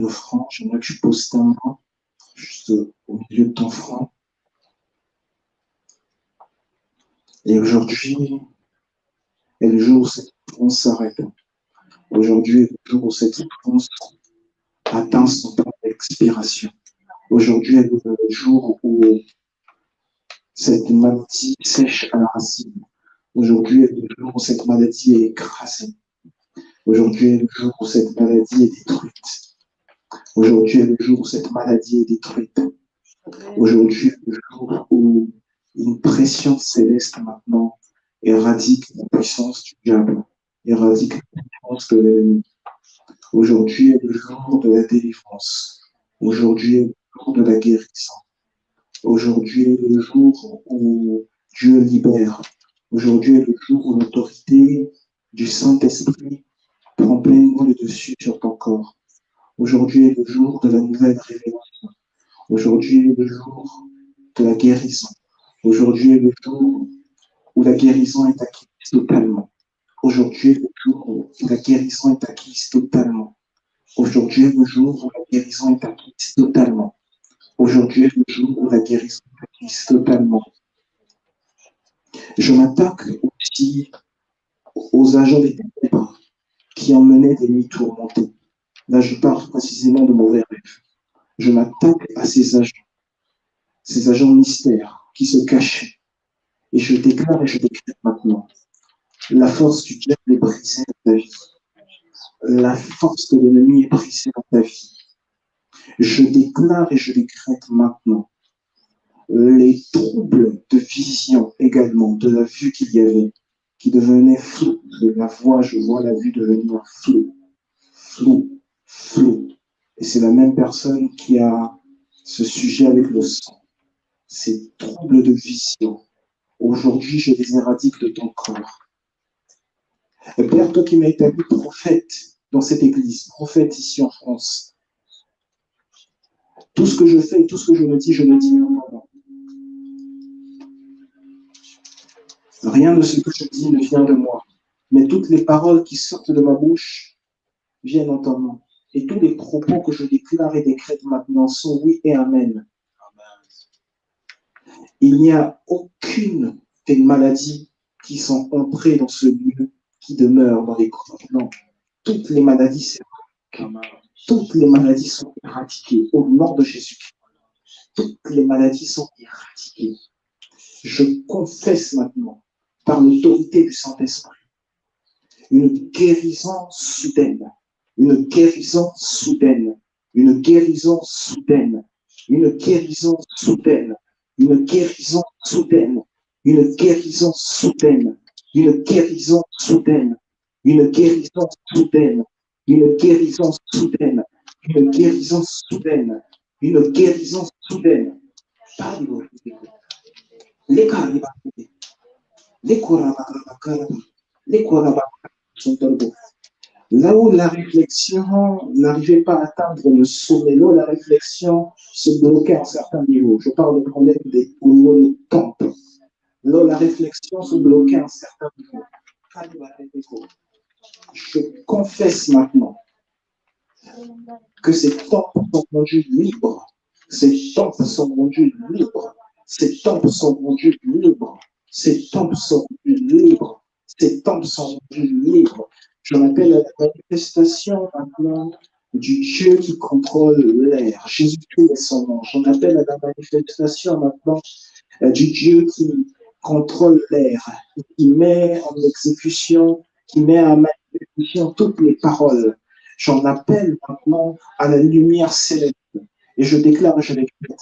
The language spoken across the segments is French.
le front, j'aimerais que tu poses ta main juste au milieu de ton front. Et aujourd'hui est le jour où cette souffrance s'arrête. Aujourd'hui est le jour où cette souffrance atteint son temps d'expiration. Aujourd'hui est le jour où cette maladie sèche à la racine. Aujourd'hui est le jour où cette maladie est écrasée. Aujourd'hui est le jour où cette maladie est détruite. Aujourd'hui est le jour où cette maladie est détruite. Aujourd'hui est le jour où une pression céleste maintenant éradique la puissance du diable, éradique la puissance de l'ennemi. Aujourd'hui est le jour de la délivrance. Aujourd'hui est le jour de la guérison. Aujourd'hui est le jour où Dieu libère. Aujourd'hui est le jour où l'autorité du Saint-Esprit prend pleinement le dessus sur ton corps. Aujourd'hui est le jour de la nouvelle révélation. Aujourd'hui est le jour de la guérison. Aujourd'hui est le jour où la guérison est acquise totalement. Aujourd'hui est le jour où la guérison est acquise totalement. Aujourd'hui est le jour où la guérison est acquise totalement. Aujourd'hui est le jour où la guérison est acquise totalement. Je m'attaque aussi aux agents des ténèbres qui emmenaient des nuits tourmentées. Là, je parle précisément de mauvais rêves. Je m'attaque à ces agents mystères qui se cachaient. Et je déclare et je décrète maintenant. La force du diable est brisée dans ta vie. La force de l'ennemi est brisée dans ta vie. Je déclare et je décrète maintenant les troubles de vision également, de la vue qu'il y avait, qui devenait flou. De la voix, je vois la vue devenir flou, flou, flou. Et c'est la même personne qui a ce sujet avec le sang. Ces troubles de vision, aujourd'hui, je les éradique de ton corps. Et Père, toi qui m'as établi prophète dans cette église, prophète ici en France, tout ce que je fais et tout ce que je le dis non. Rien de ce que je dis ne vient de moi, mais toutes les paroles qui sortent de ma bouche viennent en ton nom. Et tous les propos que je déclare et décrète maintenant sont oui et amen. Il n'y a aucune des maladies qui sont entrées dans ce lieu qui demeure dans les corps. Non, toutes les maladies, c'est toutes les maladies sont éradiquées au nom de Jésus-Christ. Toutes les maladies sont éradiquées. Je confesse maintenant, par l'autorité du Saint-Esprit, une guérison soudaine, une guérison soudaine, une guérison soudaine, une guérison soudaine, une guérison soudaine, une guérison soudaine, une guérison soudaine, une guérison soudaine, une guérison soudaine, une guérison soudaine, une guérison soudaine. Les là où la réflexion n'arrivait pas à atteindre le sommet, là où la réflexion se bloquait à un certain niveau. Je parle de problème au niveau des tempes. Là où la réflexion se bloquait à un certain niveau. Je confesse maintenant que ces tempes sont rendues libres. Ces tempes sont rendues libres. Ces tempes sont rendues libres. Ces tempes sont rendues libres. Ces tempes sont rendues libres. Je m'appelle à la manifestation maintenant du Dieu qui contrôle l'air. Jésus-Christ est son nom. J'en appelle à la manifestation maintenant du Dieu qui contrôle l'air, qui met en exécution, qui met en exécution toutes les paroles. J'en appelle maintenant à la lumière céleste. Et je déclare et je décrète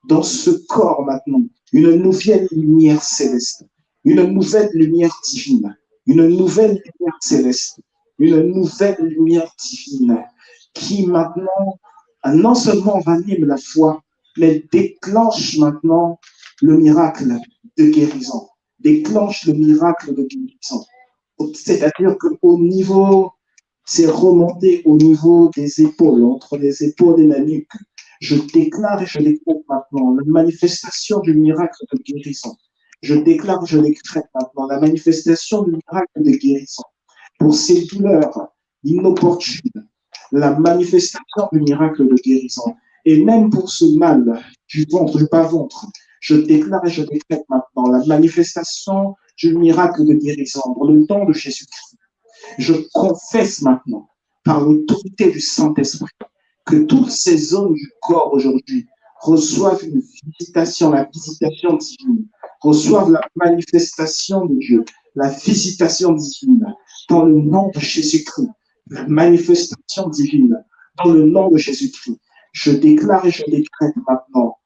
dans ce corps maintenant une nouvelle lumière céleste, une nouvelle lumière divine, une nouvelle lumière céleste, une nouvelle lumière divine qui maintenant non seulement ranime la foi, mais déclenche maintenant le miracle de guérison, déclenche le miracle de guérison. C'est-à-dire qu'au niveau, c'est remonté au niveau des épaules, entre les épaules et la nuque. Je déclare et je décrète maintenant la manifestation du miracle de guérison. Je déclare et je décrète maintenant la manifestation du miracle de guérison pour ces douleurs inopportunes, la manifestation du miracle de guérison. Et même pour ce mal du ventre, du bas-ventre, je déclare et je décrète maintenant la manifestation du miracle de guérison dans le nom de Jésus-Christ. Je confesse maintenant, par l'autorité du Saint-Esprit, que toutes ces zones du corps aujourd'hui reçoivent une visitation, la visitation divine, reçoivent la manifestation de Dieu, la visitation divine, dans le nom de Jésus-Christ, la manifestation divine, dans le nom de Jésus-Christ. Je déclare et je décrète maintenant,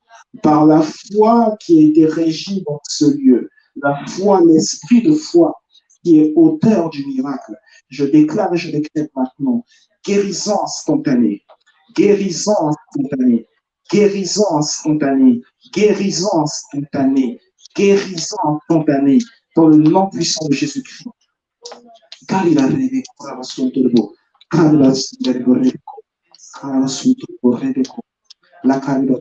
par la foi qui a été régie dans ce lieu, la foi, l'esprit de foi qui est auteur du miracle. Je déclare et je décrète maintenant guérison instantanée, guérison instantanée, guérison instantanée, guérison instantanée, guérison instantanée, dans le nom puissant de Jésus-Christ. Car il a rêvé, la carrière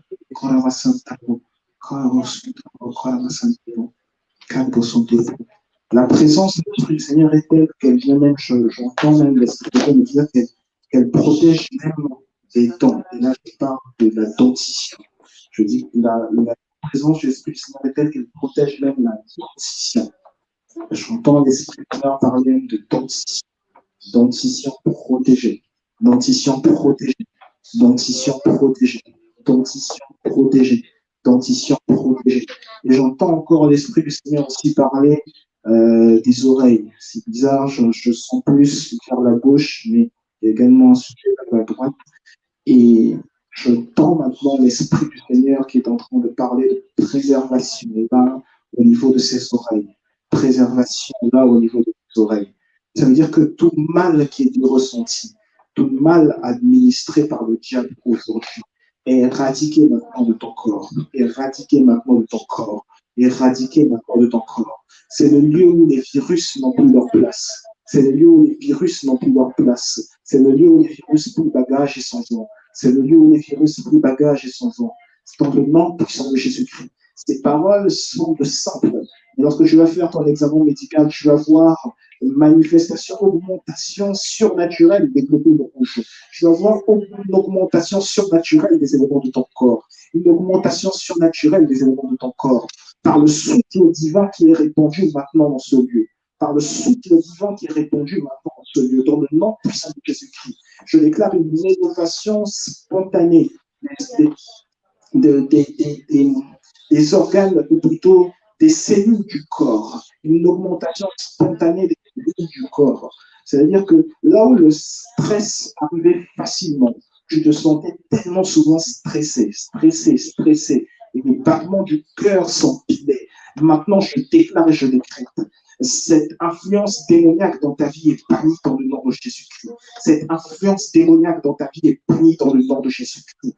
la présence de l'Esprit du Seigneur est telle qu'elle vient même, j'entends même l'Esprit de Dieu me dire qu'elle protège même les dents. Et là, je parle de la dentition. Je dis que la présence de l'Esprit du Seigneur est telle qu'elle protège même la dentition. J'entends l'Esprit du Seigneur parler même de dentition. Dentition protégée. Dentition protégée. Dentition protégée. Dentition protégée. Dentition protégée. Et j'entends encore l'Esprit du Seigneur aussi parler des oreilles. C'est bizarre, je sens plus vers la gauche, mais il y a également un sujet vers la droite. Et je tends maintenant l'Esprit du Seigneur qui est en train de parler de préservation là au niveau de ses oreilles. Préservation là au niveau de ses oreilles. Ça veut dire que tout mal qui est ressenti, tout mal administré par le diable aujourd'hui, est éradiqué maintenant de ton corps, éradiqué maintenant de ton corps, éradiqué maintenant de ton corps. C'est le lieu où les virus n'ont plus leur place. C'est le lieu où les virus n'ont plus leur place. C'est le lieu où les virus plus bagage et sans vent. C'est le lieu où les virus plus bagage et sans vent. C'est dans le nom puissant de Jésus-Christ. Ces paroles sont de simples. Et lorsque tu vas faire ton examen médical, tu vas voir une manifestation, augmentation surnaturelle des globules rouges. Tu vas voir une augmentation surnaturelle des éléments de ton corps. Une augmentation surnaturelle des éléments de ton corps. Par le souffle divin qui est répandu maintenant dans ce lieu. Par le souffle divin qui est répandu maintenant dans ce lieu. Dans le nom puissant de Jésus-Christ. Je déclare une innovation spontanée des organes, ou plutôt des cellules du corps, une augmentation spontanée des cellules du corps. C'est-à-dire que là où le stress arrivait facilement, tu te sentais tellement souvent stressé, et les battements du cœur s'empilaient. Maintenant, je déclare et je décrète. Cette influence démoniaque dans ta vie est bannie dans le nom de Jésus-Christ. Cette influence démoniaque dans ta vie est bannie dans le nom de Jésus-Christ.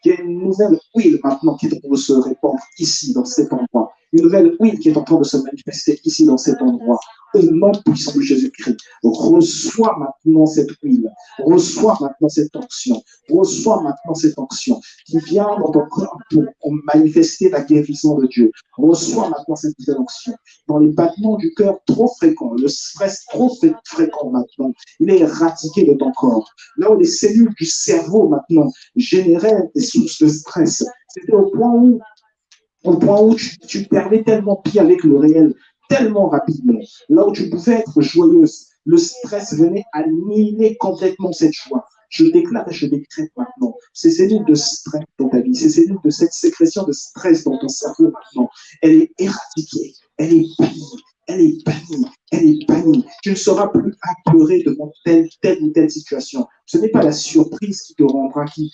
Il y a une nouvelle huile maintenant qui est en train de se répandre ici, dans cet endroit. Une nouvelle huile qui est en train de se manifester ici, dans cet endroit. Au nom puissant de Jésus-Christ, reçois maintenant cette huile, reçois maintenant cette onction, reçois maintenant cette onction qui vient dans ton corps pour manifester la guérison de Dieu. Reçois maintenant cette nouvelle onction. Dans les battements du cœur trop fréquents, le stress trop fréquent maintenant, il est éradiqué de ton corps. Là où les cellules du cerveau maintenant généraient des sources de stress, c'était au point où tu perdais tellement pied avec le réel, tellement rapidement. Là où tu pouvais être joyeuse, le stress venait annihiler complètement cette joie. Je déclare et je décrète maintenant ces cellules de stress dans ta vie, ces cellules de cette sécrétion de stress dans ton cerveau maintenant, elle est éradiquée, elle est bannie, elle est bannie, elle est bannie. Tu ne seras plus apeuré devant telle ou telle situation. Ce n'est pas la surprise qui te rendra, qui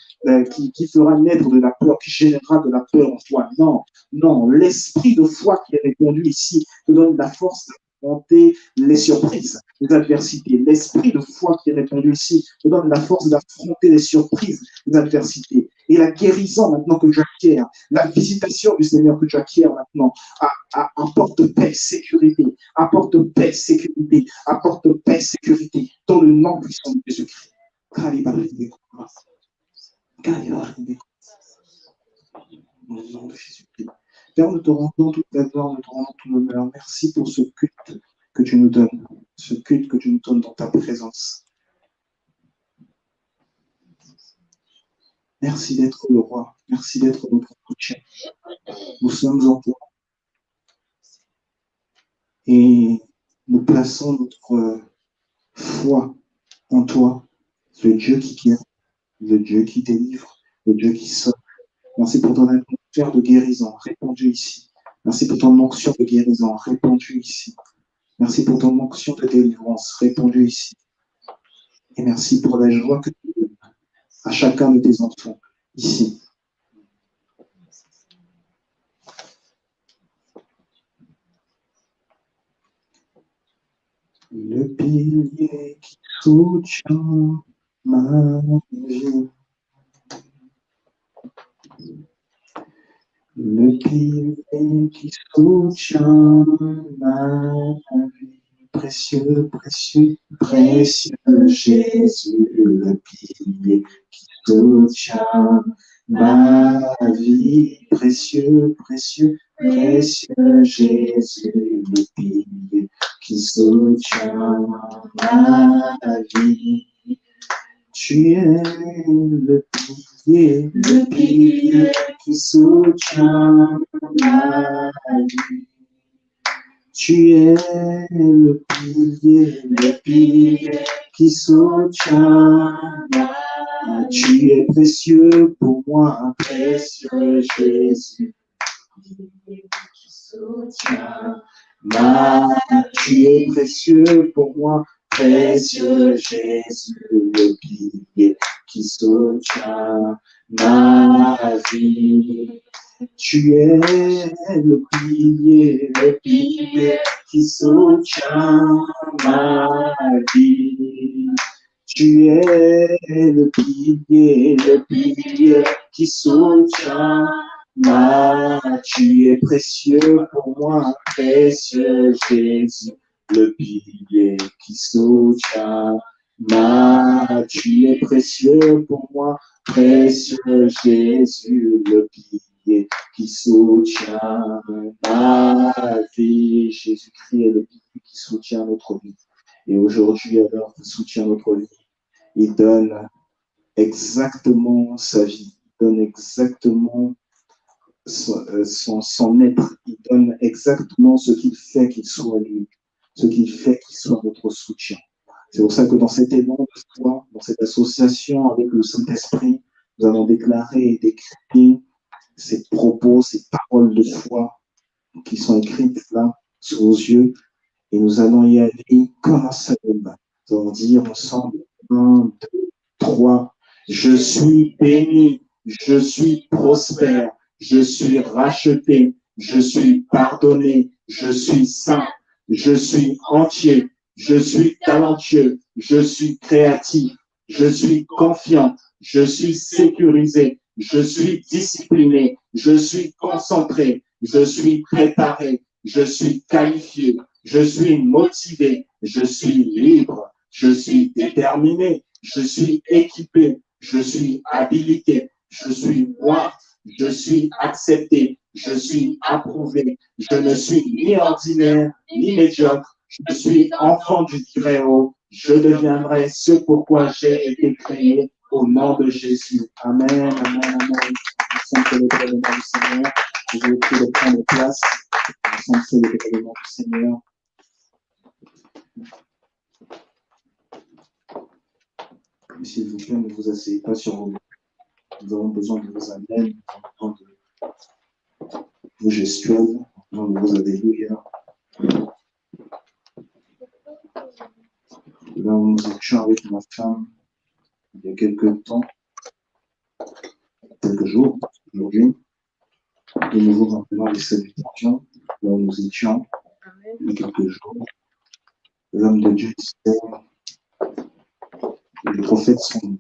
fera naître de la peur, qui générera de la peur en toi. Non, non, l'esprit de foi qui est répandu ici te donne la force d'affronter les surprises, les adversités. L'esprit de foi qui est répandu ici te donne la force d'affronter les surprises, les adversités. Et la guérison maintenant que tu acquiers, la visitation du Seigneur que tu acquiers maintenant, apporte paix, sécurité, apporte paix, sécurité, apporte paix, sécurité, dans le nom puissant de Jésus-Christ. Dans le nom de Jésus-Christ. Père, nous te rendons toute la gloire, nous te rendons tout l'honneur. Merci pour ce culte que tu nous donnes, ce culte que tu nous donnes dans ta présence. Merci d'être le roi, merci d'être notre soutien. Nous sommes en toi et nous plaçons notre foi en toi, le Dieu qui guérit, le Dieu qui délivre, le Dieu qui sauve. Merci pour ton atmosphère de guérison répandue ici. Merci pour ton onction de guérison répandue ici. Merci pour ton onction de délivrance répandue ici. Et merci pour la joie que tu donnes à chacun de tes enfants ici. Le pilier qui soutient ma vie. Le pilier qui soutient ma vie. Précieux, précieux, précieux Jésus, le pilier qui soutient ma vie. Précieux, précieux, précieux Jésus, le pilier qui soutient ma vie. Tu es le pilier qui soutient ma vie. Tu es le pilier qui soutient ma vie. Tu es précieux pour moi, précieux Jésus. Qui soutient ma vie. Tu es précieux pour moi, précieux Jésus, le pilier qui soutient ma vie. Tu es le pilier qui soutient ma vie. Tu es le pilier qui soutient ma vie. Tu es précieux pour moi, précieux Jésus, le pilier qui soutient ma vie. Tu es précieux pour moi, précieux Jésus, le pilier qui soutient ma vie. Jésus-Christ est le pilier qui soutient notre vie. Et aujourd'hui, alors qu'il soutient notre vie, il donne exactement sa vie, il donne exactement son être, il donne exactement ce qu'il fait qu'il soit lui, ce qu'il fait qu'il soit notre soutien. C'est pour ça que dans cet élan de foi, dans cette association avec le Saint-Esprit, nous allons déclarer et décréter ces propos, ces paroles de foi qui sont écrites là, sous vos yeux, et nous allons y aller comme un seul homme. Nous allons dire ensemble, 1, 2, 3, je suis béni, je suis prospère, je suis racheté, je suis pardonné, je suis saint, je suis entier, je suis talentueux, je suis créatif, je suis confiant, je suis sécurisé, je suis discipliné, je suis concentré, je suis préparé, je suis qualifié, je suis motivé, je suis libre, je suis déterminé, je suis équipé, je suis habilité, je suis moi, je suis accepté, je suis approuvé, je ne suis ni ordinaire ni médiocre, je suis enfant du Très-Haut, je deviendrai ce pourquoi j'ai été créé au nom de Jésus. Amen, amen, amen. Nous sommes célébrés le nom du Seigneur. Je vous prie de prendre place. Nous sommes célébrés le nom du Seigneur. S'il vous plaît, ne vous asseyez pas sur vos mains. Nous avons besoin de vos amens, nous avons besoin de vos gestuels, nous avons besoin de vos alléluia. Là où nous étions avec ma femme, il y a quelques temps, quelques jours, aujourd'hui, de nouveau maintenant les salutations, là où nous étions, il y a quelques jours. L'homme de Dieu disait, les prophètes sont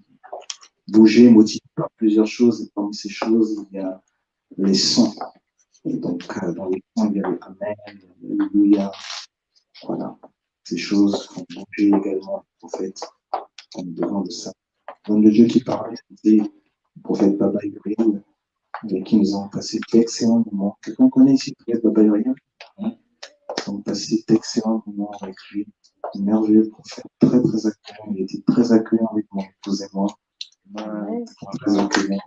bougés, motivés par plusieurs choses, et parmi ces choses, il y a les sons. Et donc, dans les sons, il y a le Amen, Alléluia. Voilà. Ces choses font bouger également les prophètes. On a besoin de ça. L'homme de Dieu qui parlait, c'était le prophète Baba Ibrahim. avec qui nous avons passé d'excellents moments. Quelqu'un connaît ici peut-être Baba Uriel? Nous avons passé d'excellents moments avec lui. Un merveilleux prophète, très très accueillant. Il était très accueillant avec mon épouse et moi. Très accueillant.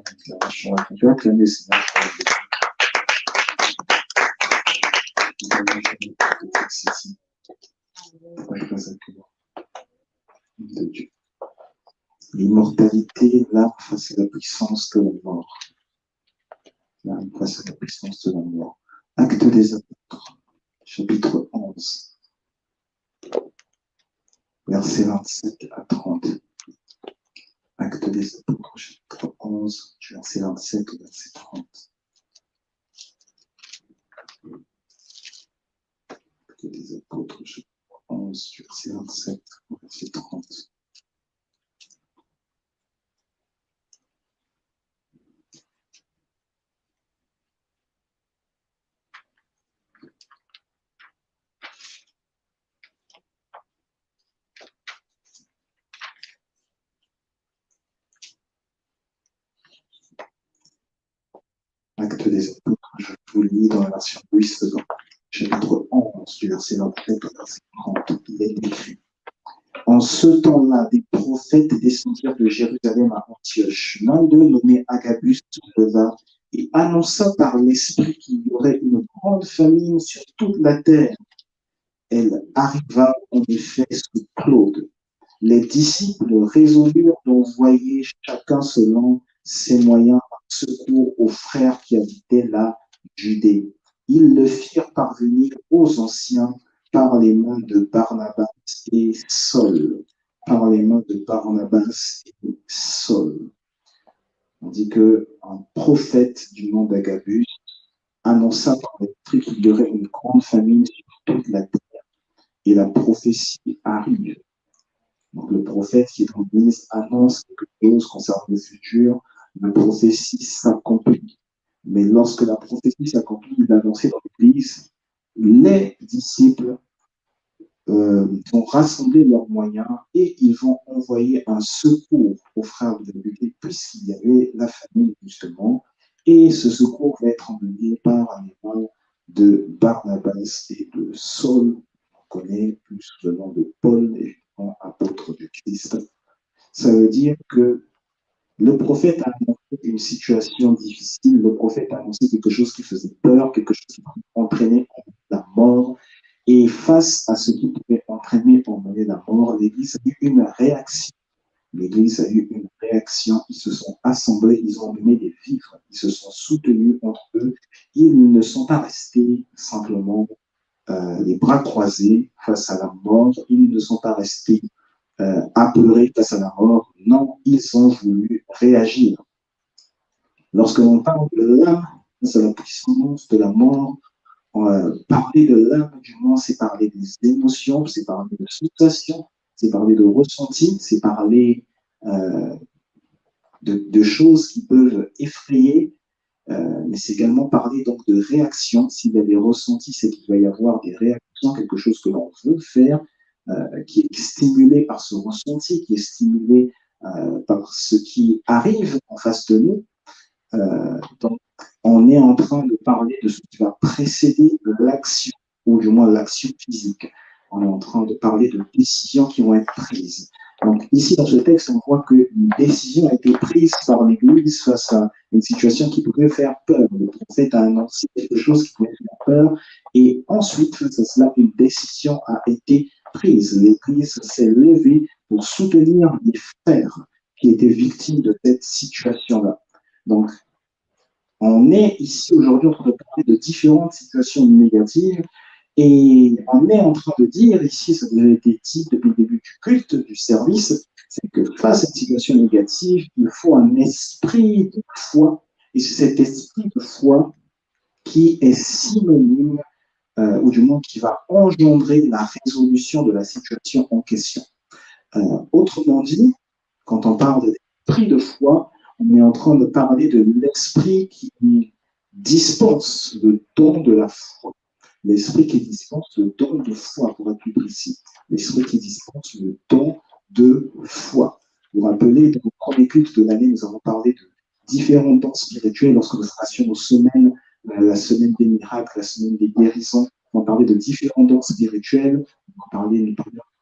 On peut acclamer le Seigneur. Très accueillant de Dieu. L'immortalité, l'âme face à la puissance de la mort. L'âme face à la puissance de la mort. Acte des Apôtres, chapitre 11, versets 27 à 30. Acte des Apôtres, chapitre 11, verset 27 au verset 30. Acte des Apôtres, chapitre 11, verset 27 au verset 30. Acte des Apôtres, je vous lis dans la version Louis II, chapitre 11, du verset 27 au verset 30. Il est écrit: En ce temps-là, des prophètes descendirent de Jérusalem à Antioche. L'un d'eux, nommé Agabus, se leva et annonça par l'Esprit qu'il y aurait une grande famine sur toute la terre. Elle arriva en effet sous Claude. Les disciples résolurent d'envoyer chacun selon ses moyens un secours aux frères qui habitaient la Judée. Ils le firent parvenir aux anciens par les mains de Barnabas et Saul. Par les mains de Barnabas et Saul. On dit qu'un prophète du nom d'Agabus annonça par l'esprit qu'il y aurait une grande famine sur toute la terre. Et la prophétie arrive. Donc, le prophète qui est dans l'église annonce quelque chose concernant le futur, la prophétie s'accomplit. Mais lorsque la prophétie s'accomplit, il est annoncé dans l'église, les disciples vont rassembler leurs moyens et ils vont envoyer un secours aux frères de l'unité puisqu'il y avait la famine justement. Et ce secours va être emmené par les mains de Barnabas et de Saul. On connaît plus le nom de Paul, évidemment, apôtre du Christ. Ça veut dire que le prophète a annoncé une situation difficile, le prophète a annoncé quelque chose qui faisait peur, quelque chose qui entraînait la mort. Et face à ce qui pouvait entraîner emmener la mort, l'Église a eu une réaction. L'Église a eu une réaction. Ils se sont assemblés, ils ont mené des vivres, ils se sont soutenus entre eux. Ils ne sont pas restés simplement les bras croisés face à la mort. Ils ne sont pas restés apeurés face à la mort. Non, ils ont voulu réagir. Lorsque l'on parle de l'âme face à la puissance de la mort, parler de l'âme, du moins, c'est parler des émotions, c'est parler de sensations, c'est parler de ressenti, c'est parler de choses qui peuvent effrayer, mais c'est également parler donc de réactions. S'il y a des ressentis, c'est qu'il va y avoir des réactions, quelque chose que l'on veut faire, qui est stimulé par ce ressenti, qui est stimulé par ce qui arrive en face de nous. Donc, on est en train de parler de ce qui va précéder l'action, ou du moins l'action physique. On est en train de parler de décisions qui vont être prises. Donc, ici, dans ce texte, on voit qu'une décision a été prise par l'Église face à une situation qui pouvait faire peur. Le prophète a annoncé quelque chose qui pouvait faire peur, et ensuite, face à cela, une décision a été prise. L'Église s'est levée pour soutenir les frères qui étaient victimes de cette situation-là. Donc, on est ici aujourd'hui en train de parler de différentes situations négatives et on est en train de dire ici, ça a déjà été dit depuis le début du culte, du service, c'est que face à une situation négative, il faut un esprit de foi. Et c'est cet esprit de foi qui est synonyme, ou du moins qui va engendrer la résolution de la situation en question. Autrement dit, quand on parle d'esprit de foi, on est en train de parler de l'esprit qui dispense le don de la foi. L'esprit qui dispense le don de foi, pour être plus précis. L'esprit qui dispense le don de foi. Vous vous rappelez, dans le premier culte de l'année, nous avons parlé différents dons spirituels lorsque nous fassions nos semaines, la semaine des miracles, la semaine des guérisons. On parlait de différents dons spirituels. Nous parlions du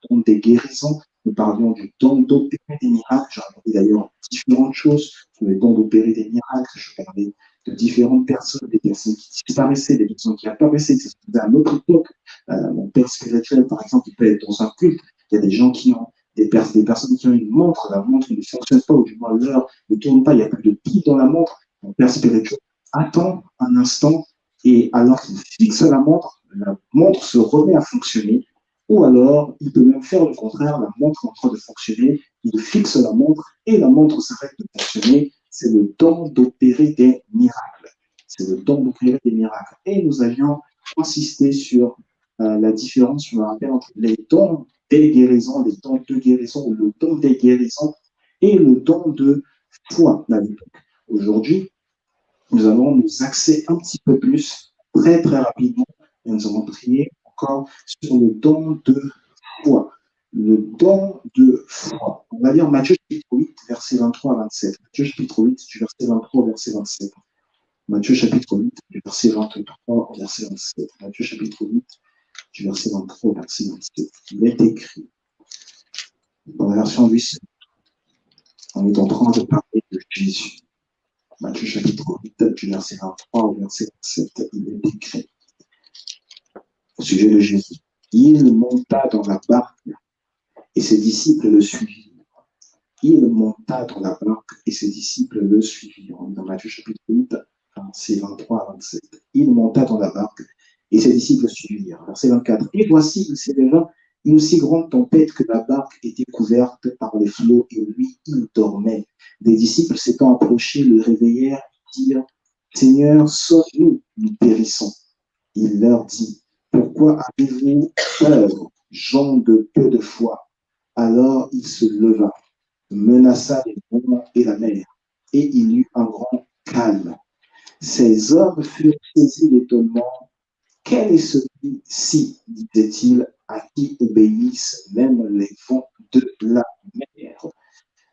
don des guérisons. Nous parlions du don d'opérer des miracles. J'ai regardé d'ailleurs différentes choses sur le don d'opérer des miracles. Je parlais de différentes personnes, des personnes qui disparaissaient, des personnes qui apparaissaient, qui se à notre époque. Mon père spirituel, par exemple, il peut être dans un culte. Il y a des gens qui ont des personnes qui ont une montre, la montre ne fonctionne pas, ou du moins l'heure ne tourne pas, il n'y a plus de pile dans la montre. Mon père spirituel attend un instant et alors qu'il fixe la montre se remet à fonctionner. Ou alors, il peut même faire le contraire, la montre est en train de fonctionner, il fixe la montre et la montre s'arrête de fonctionner. C'est le temps d'opérer des miracles. C'est le temps d'opérer des miracles. Et nous avions insisté sur la différence, je me rappelle, entre les dons des guérisons, les dons de guérison, ou le don des guérisons et le don de foi à l'époque. Aujourd'hui, nous allons nous axer un petit peu plus, très très rapidement, et nous allons prier encore sur le don de foi. Le don de foi. On va lire Matthieu chapitre 8, verset 23 à 27. Matthieu chapitre 8, du verset 23 au verset 27. Matthieu chapitre 8, du verset 23 au verset 27. Matthieu chapitre 8, du verset 23 au verset 27. Il est écrit, dans la version 8, on est en train de parler de Jésus. Matthieu chapitre 8, du verset 23 au verset 27, il est écrit au sujet de Jésus. Il monta dans la barque et ses disciples le suivirent. Il monta dans la barque et ses disciples le suivirent. Dans Matthieu chapitre 8, verset 23 à 27. Il monta dans la barque et ses disciples le suivirent. Verset 24. Et voici, il s'éleva une aussi grande tempête que la barque était couverte par les flots et lui, il dormait. Des disciples s'étant approchés le réveillèrent et dirent, Seigneur, sauve-nous, nous périssons. Il leur dit, pourquoi avez-vous peur, gens de peu de foi? Alors il se leva, menaça les vents et la mer, et il y eut un grand calme. Ces hommes furent saisis d'étonnement. Quel est celui-ci, disait-il, à qui obéissent même les vents de la mer?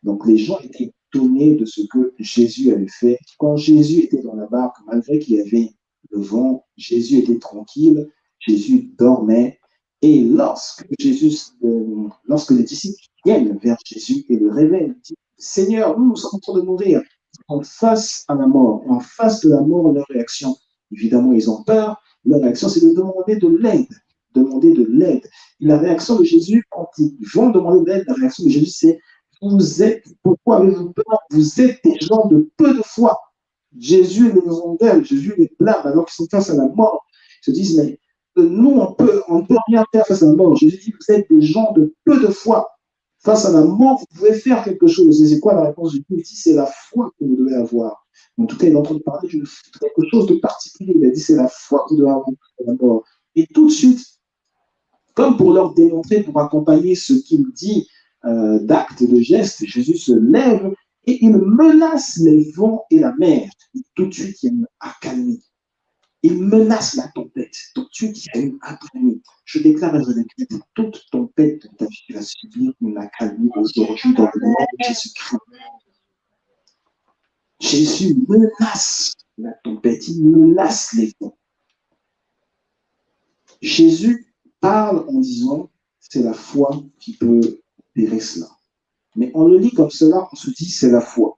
Donc les gens étaient étonnés de ce que Jésus avait fait. Quand Jésus était dans la barque, malgré qu'il y avait le vent, Jésus était tranquille, Jésus dormait. Et lorsque les disciples viennent vers Jésus et le réveillent, ils disent, Seigneur, nous sommes en train de mourir. En face à la mort, en face de la mort, leur réaction, évidemment, ils ont peur. Leur réaction, c'est de demander de l'aide. Demander de l'aide. Et la réaction de Jésus, quand ils vont demander de l'aide, la réaction de Jésus, c'est pourquoi avez-vous peur? Vous êtes des gens de peu de foi. Jésus les rondelle, Jésus les blâme alors qu'ils sont face à la mort. Ils se disent, mais nous, on peut rien faire face à la mort. Jésus dit, vous êtes des gens de peu de foi. Face à la mort, vous pouvez faire quelque chose. Et c'est quoi la réponse de Dieu? Il dit, c'est la foi que vous devez avoir. En tout cas, il est en train de parler de quelque chose de particulier. Il a dit, c'est la foi que vous devez avoir face à la mort. Et tout de suite, comme pour leur démontrer, pour accompagner ce qu'il dit d'actes, de gestes, Jésus se lève et il menace les vents et la mer. Et tout de suite, il y a une accalmie. Il menace la tempête. Tout de suite, il y a une accalmie. Je déclare et je déclare toute tempête de ta vie va subir une accalmie aujourd'hui dans le nom de Jésus-Christ. Jésus menace la tempête, il menace les vents. Jésus parle en disant, c'est la foi qui peut opérer cela. Mais on le lit comme cela, on se dit, c'est la foi.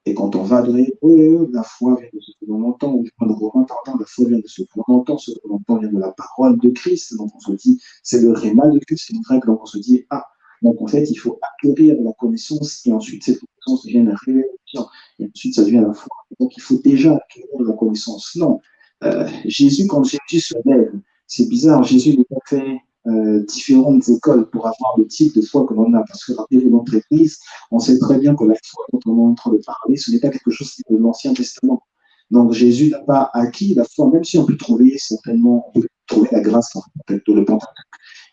Et quand on va dans l'hébreu, la foi vient de ce que l'on entend, ou du moins de Romains, pardon, la foi vient de ce que l'on entend, ce que l'on entend vient de la parole de Christ. Donc on se dit, c'est le réma de Christ, c'est une règle, donc on se dit, ah, donc en fait, il faut acquérir la connaissance, et ensuite cette connaissance devient la révélation, et ensuite ça devient la foi. Donc il faut déjà acquérir la connaissance. Non, Jésus, quand Jésus se lève, c'est bizarre, Jésus n'a pas fait différentes écoles pour avoir le type de foi que l'on a. Parce que rappelez-vous, dans notre Église, on sait très bien que la foi dont on est en train de parler, ce n'est pas quelque chose qui est de l'Ancien Testament. Donc Jésus n'a pas acquis la foi, même si on peut trouver certainement, on peut trouver la grâce en fait, de le Pentateuque.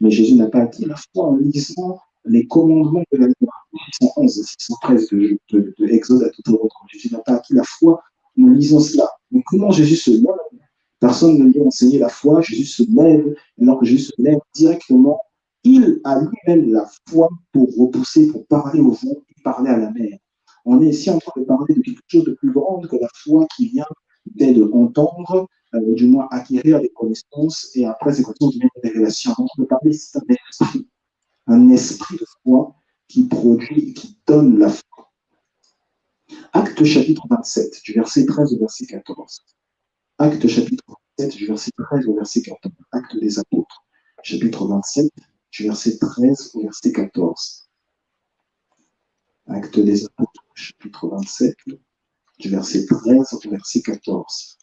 Mais Jésus n'a pas acquis la foi en lisant les commandements de la loi, 611 et 613 de Exode à tout autre. Jésus n'a pas acquis la foi en lisant cela. Mais comment Jésus se lève? Personne ne lui a enseigné la foi, Jésus se lève, et alors que Jésus se lève directement, il a lui-même la foi pour repousser, pour parler au vent et parler à la mer. on est ici en train de parler de quelque chose de plus grand que la foi qui vient d'être entendre, du moins acquérir des connaissances, et après ces connaissances deviennent des révélations. On est en train de parler un esprit de foi qui produit, qui donne la foi. Acte chapitre 27, du verset 13 au verset 14. Acte chapitre 27, du verset 13 au verset 14. Acte des apôtres, chapitre 27, du verset 13 au verset 14. Acte des apôtres, chapitre 27, du verset 13 au verset 14.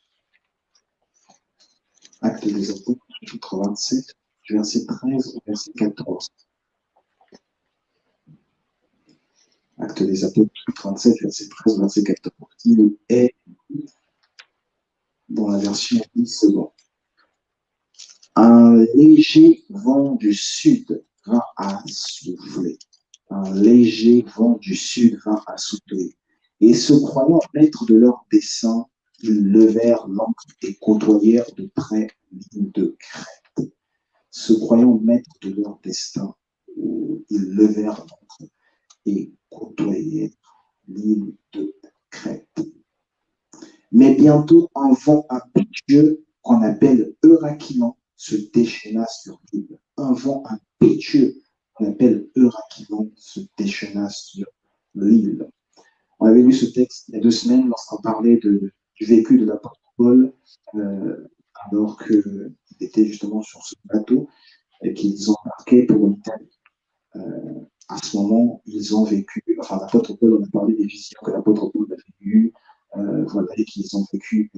Acte des apôtres, chapitre 27, du verset 13 au verset 14. Acte des apôtres, chapitre 27, verset 13 au verset 14. Il est, dans la version 10 secondes, un léger vent du sud vint à souffler. Un léger vent du sud vint à souffler. Et se croyant maîtres de leur dessein, ils levèrent l'ancre et côtoyèrent de près l'île de Crète. Se croyant maîtres de leur destin, ils levèrent l'ancre et côtoyèrent l'île de Crète. Mais bientôt, un vent impétueux qu'on appelle Euraquilon se déchaîna sur l'île. Un vent impétueux qu'on appelle Euraquilon se déchaîna sur l'île. On avait lu ce texte il y a 2 semaines lorsqu'on parlait du vécu de l'apôtre Paul, alors qu'il était justement sur ce bateau et qu'ils embarquaient pour l'Italie. À ce moment, ils ont vécu, enfin l'apôtre Paul, on a parlé des visions que l'apôtre Paul avait eues, voilà, et qu'ils ont vécu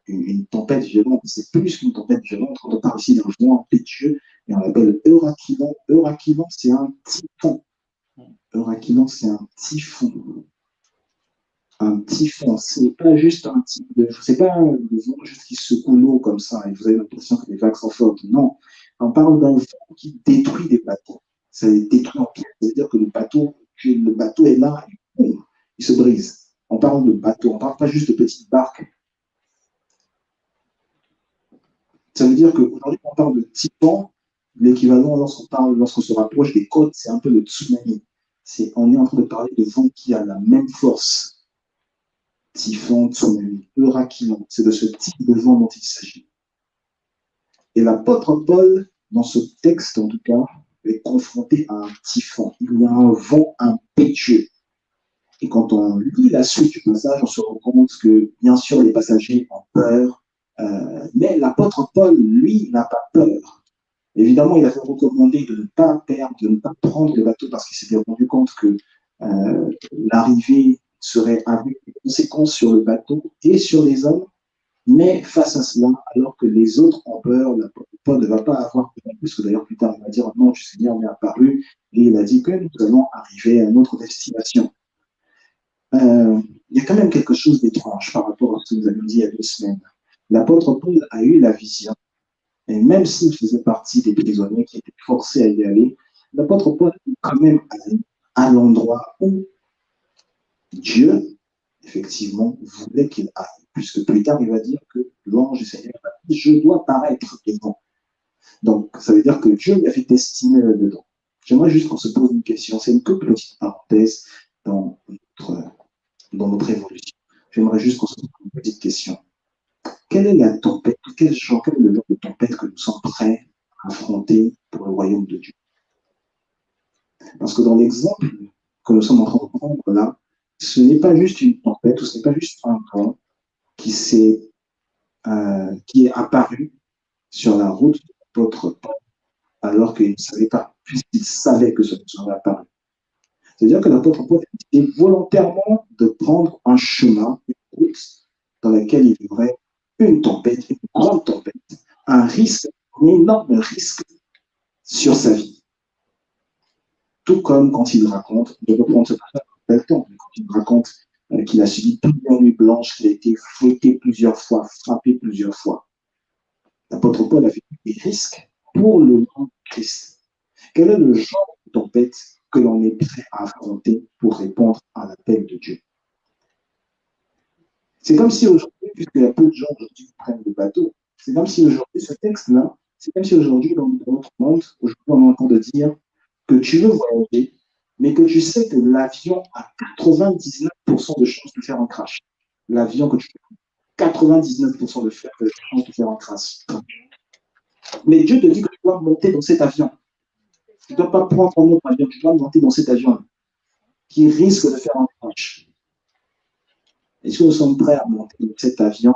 une tempête violente. C'est plus qu'une tempête violente, on parle ici d'un vent impétueux, et on l'appelle Euraquilon. Euraquilon, c'est un typhon. Euraquilon, c'est un typhon. Un typhon, c'est pas juste un type de. C'est pas un vent juste qui secoue l'eau comme ça, et vous avez l'impression que les vagues sont fortes. Non, on parle d'un vent qui détruit des bateaux. Ça les détruit en pièces. C'est-à-dire que le bateau est là, et boum, il se brise. On parle de bateau, on ne parle pas juste de petites barques. Ça veut dire qu'aujourd'hui, on parle de typhon, l'équivalent lorsqu'on se rapproche des côtes, c'est un peu le tsunami. On est en train de parler de vent qui a la même force. Typhon, tsunami, Euraquilon, c'est de ce type de vent dont il s'agit. Et l'apôtre Paul, dans ce texte en tout cas, est confronté à un typhon. Il y a un vent impétueux. Et quand on lit la suite du passage, on se rend compte que, bien sûr, les passagers ont peur, mais l'apôtre Paul, lui, n'a pas peur. Évidemment, il avait recommandé de ne pas perdre, de ne pas prendre le bateau parce qu'il s'était rendu compte que l'arrivée serait avec des conséquences sur le bateau et sur les hommes. Mais face à cela, alors que les autres ont peur, l'apôtre Paul ne va pas avoir peur, parce que d'ailleurs plus tard il va dire non, le Seigneur m'est apparu et il a dit que nous allons arriver à notre destination. Il y a quand même quelque chose d'étrange par rapport à ce que nous avions dit il y a 2 semaines. L'apôtre Paul a eu la vision, et même s'il faisait partie des prisonniers qui étaient forcés à y aller, l'apôtre Paul est quand même allé à l'endroit où Dieu, effectivement, voulait qu'il aille. Puisque plus tard, il va dire que l'ange du Seigneur va dire, je dois paraître devant. Donc, ça veut dire que Dieu lui a fait destiner là-dedans. J'aimerais juste qu'on se pose une question. C'est une toute petite parenthèse dans notre évolution. J'aimerais juste qu'on se pose une petite question. Quelle est la tempête, quel est le genre de tempête que nous sommes prêts à affronter pour le royaume de Dieu? Parce que dans l'exemple que nous sommes en train de prendre là, ce n'est pas juste une tempête, ou ce n'est pas juste un vent qui est apparu sur la route de l'apôtre Paul, alors qu'il ne savait pas, puisqu'il savait que ce serait apparu. C'est-à-dire que l'apôtre Paul a décidé volontairement de prendre un chemin, une route, dans laquelle il y aurait une tempête, une grande tempête, un risque, un énorme risque sur sa vie. Tout comme quand il raconte, je reprends ce passage pas le temps, mais quand il raconte qu'il a subi plusieurs nuits blanches, qu'il a été fouetté plusieurs fois, frappé plusieurs fois. L'apôtre Paul a fait des risques pour le nom de Christ. Quel est le genre de tempête que l'on est prêt à affronter pour répondre à l'appel de Dieu? C'est comme si aujourd'hui, puisqu'il y a peu de gens aujourd'hui qui prennent le bateau, c'est comme si aujourd'hui, ce texte-là, c'est comme si aujourd'hui, dans notre monde, aujourd'hui, on est en train de dire que tu veux voyager, mais que tu sais que l'avion a 99% de chances de faire un crash. L'avion que tu 99% de chances de faire un crash. Mais Dieu te dit que tu dois monter dans cet avion. Tu ne dois pas prendre un autre avion, tu dois monter dans cet avion qui risque de faire un crash. Est-ce que nous sommes prêts à monter dans cet avion,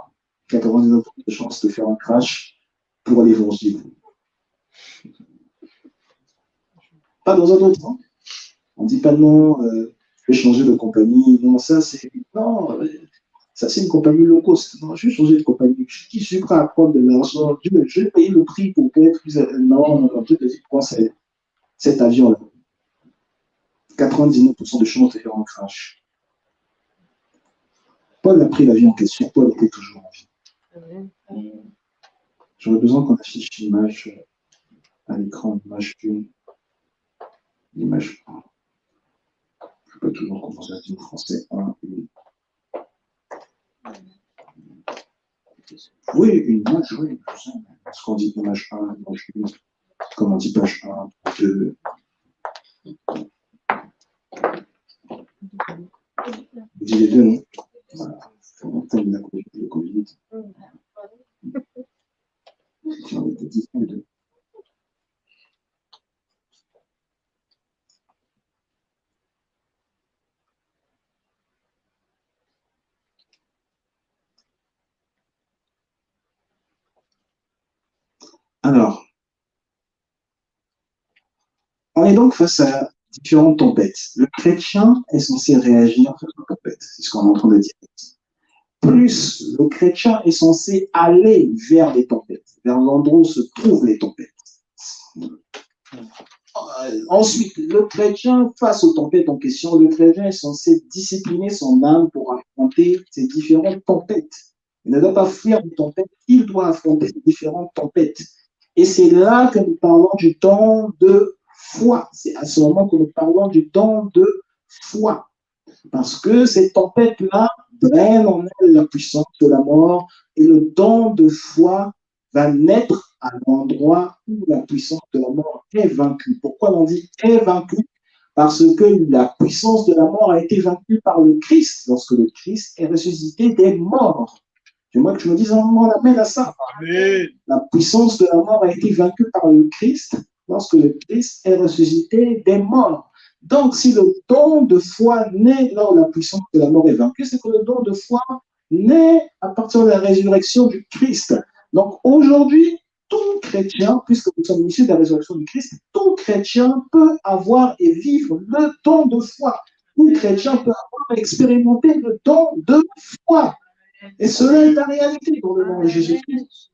99% de chances de faire un crash pour l'évangile? Pas dans un autre temps. On ne dit pas non, je vais changer de compagnie. Non, ça c'est une compagnie low cost. Non, je vais changer de compagnie. Je suis prêt à prendre de l'argent. Je vais payer le prix pour être plus. Non, je te dis prends cet avion-là. 99% de chances de faire un crash. Paul a pris l'avion en question. Paul était toujours en vie. J'aurais besoin qu'on affiche l'image à l'écran, l'image 1, l'image 1. Je peux toujours commencer à dire français 1 et... Oui, une image, oui. Parce qu'on dit image 1, image 2, comme on dit page 1, 2. On dit les deux, non? Voilà. On termine la Covid. On était dit les deux. Alors, on est donc face à différentes tempêtes. Le chrétien est censé réagir face aux tempêtes. C'est ce qu'on est en train de dire. Plus le chrétien est censé aller vers les tempêtes, vers l'endroit où se trouvent les tempêtes. Ensuite, le chrétien, face aux tempêtes en question, le chrétien est censé discipliner son âme pour affronter ces différentes tempêtes. Il ne doit pas fuir des tempêtes, il doit affronter ces différentes tempêtes. Et c'est là que nous parlons du temps de foi. C'est à ce moment que nous parlons du temps de foi. Parce que ces tempêtes-là drainent en elles la puissance de la mort et le don de foi va naître à l'endroit où la puissance de la mort est vaincue. Pourquoi on dit est vaincue? Parce que la puissance de la mort a été vaincue par le Christ lorsque le Christ est ressuscité des morts. J'aimerais que tu me dises un moment l'appel à ça. Amen. La puissance de la mort a été vaincue par le Christ lorsque le Christ est ressuscité des morts. Donc, si le don de foi naît là où la puissance de la mort est vaincue, c'est que le don de foi naît à partir de la résurrection du Christ. Donc, aujourd'hui, tout chrétien, puisque nous sommes issus de la résurrection du Christ, tout chrétien peut avoir et vivre le don de foi. Tout chrétien peut avoir expérimenté le don de foi. Et cela est la réalité dans le nom de Jésus-Christ.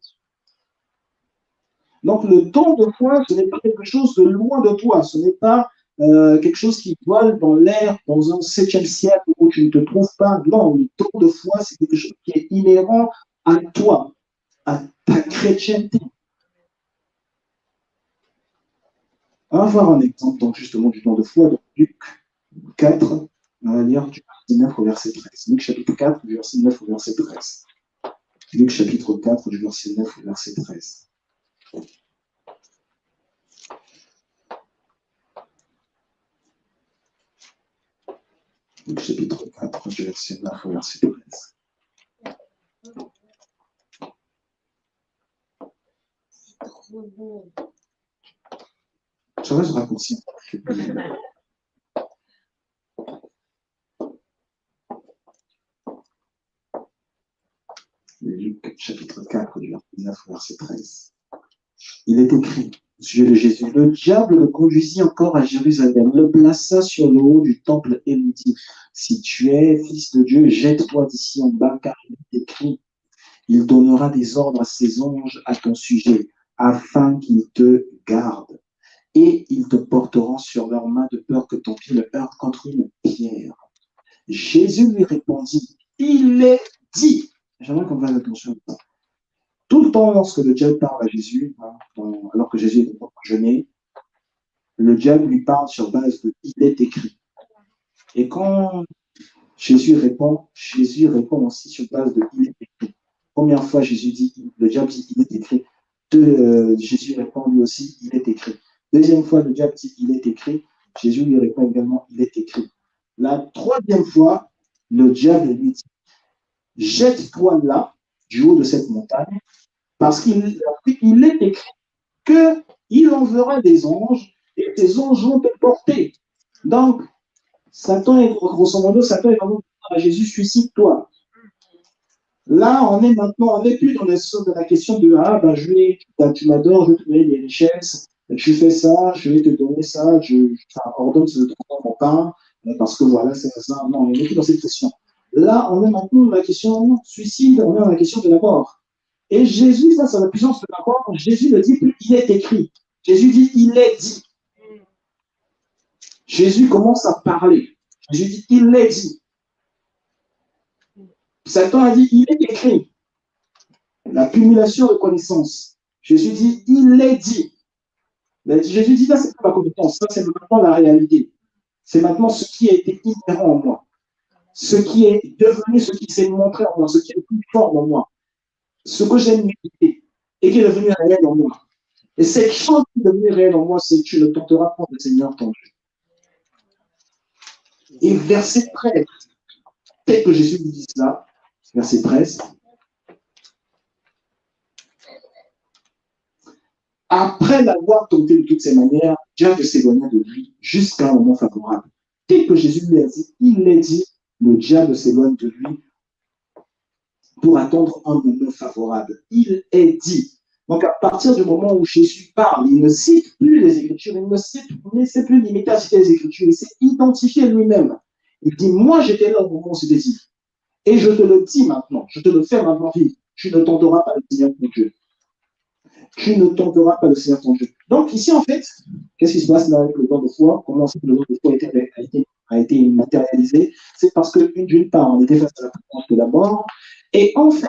Donc, le don de foi, ce n'est pas quelque chose de loin de toi. Ce n'est pas quelque chose qui vole dans l'air dans un 7e siècle où tu ne te trouves pas. Non, le don de foi, c'est quelque chose qui est inhérent à toi, à ta chrétienté. On va voir un exemple donc, justement du don de foi dans Luc 4, on va lire du verset 9 au verset 13. Luc chapitre 4, du verset 9 au verset 13. Luc chapitre 4, du verset 9 au verset 13. Luc chapitre 4, du verset 9 au verset 13. Je vais se raccourcir. Luc chapitre 4, du verset 9 au verset 13. Il est écrit au sujet de Jésus, le diable le conduisit encore à Jérusalem, le plaça sur le haut du temple et lui dit, si tu es fils de Dieu, jette-toi d'ici en bas, car il est écrit, il donnera des ordres à ses anges à ton sujet, afin qu'ils te gardent. Et ils te porteront sur leurs mains de peur que ton pied ne heurte contre une pierre. Jésus lui répondit, il est dit. J'aimerais qu'on fasse attention à ça. Tout le temps, lorsque le diable parle à Jésus, alors que Jésus est encore jeûné, le diable lui parle sur base de « il est écrit ». Et quand Jésus répond aussi sur base de « il est écrit ». Première fois, le diable dit « il est écrit ». Jésus répond lui aussi « il est écrit ». Deuxième fois, le diable dit « il est écrit ». Jésus lui répond également, il est écrit. La troisième fois, le diable lui dit, jette-toi là, du haut de cette montagne, parce qu'il est écrit qu'il enverra des anges et ces anges vont te porter. Donc, Satan est, grosso modo, Satan est vraiment à Jésus, suicide-toi. Là, on est maintenant, on n'est plus dans la question de ah, ben, tu m'adores, je vais te donner des richesses, tu fais ça, je vais te donner ça, ordonne ce transforme mon pain, parce que voilà, c'est ça. Non, on n'est plus dans cette question. Là, on est maintenant dans la question suicide, on est dans la question de la mort. Et Jésus, face à la puissance de la mort, Jésus ne dit plus il est écrit. Jésus dit il est dit. Jésus commence à parler. Jésus dit il est dit. Satan a dit il est écrit. L'accumulation de connaissances. Jésus dit, il est dit. Jésus dit, là, c'est pas ma connaissance, ça, c'est maintenant la réalité. C'est maintenant ce qui a été inhérent en moi. Ce qui est devenu, ce qui s'est montré en moi, ce qui est le plus fort en moi. Ce que j'ai médité et qui est devenu réel en moi. Et cette chose qui est devenue réelle en moi, c'est que tu ne tenteras pas le Seigneur ton Dieu. Et verset 13, tel que Jésus lui dit ça, verset 13, après l'avoir tenté de toutes ces manières, Dieu s'éloigna de lui jusqu'à un moment favorable. Dès que Jésus lui a dit, il l'a dit, le diable s'éloigne de lui pour attendre un moment favorable. Il est dit. Donc, à partir du moment où Jésus parle, il ne cite plus les Écritures, il ne sait plus limiter à citer les Écritures, il s'est identifié lui-même. Il dit, moi, j'étais là au moment où c'était dit. Et je te le dis maintenant, je te le fais maintenant vivre. Tu ne tenteras pas le Seigneur ton Dieu. Tu ne tenteras pas le Seigneur ton Dieu. Donc, ici, en fait, qu'est-ce qui se passe là avec le don de foi? Comment le don de foi a été matérialisé? C'est parce que, d'une part, on était face à la puissance de la mort. Et en fait,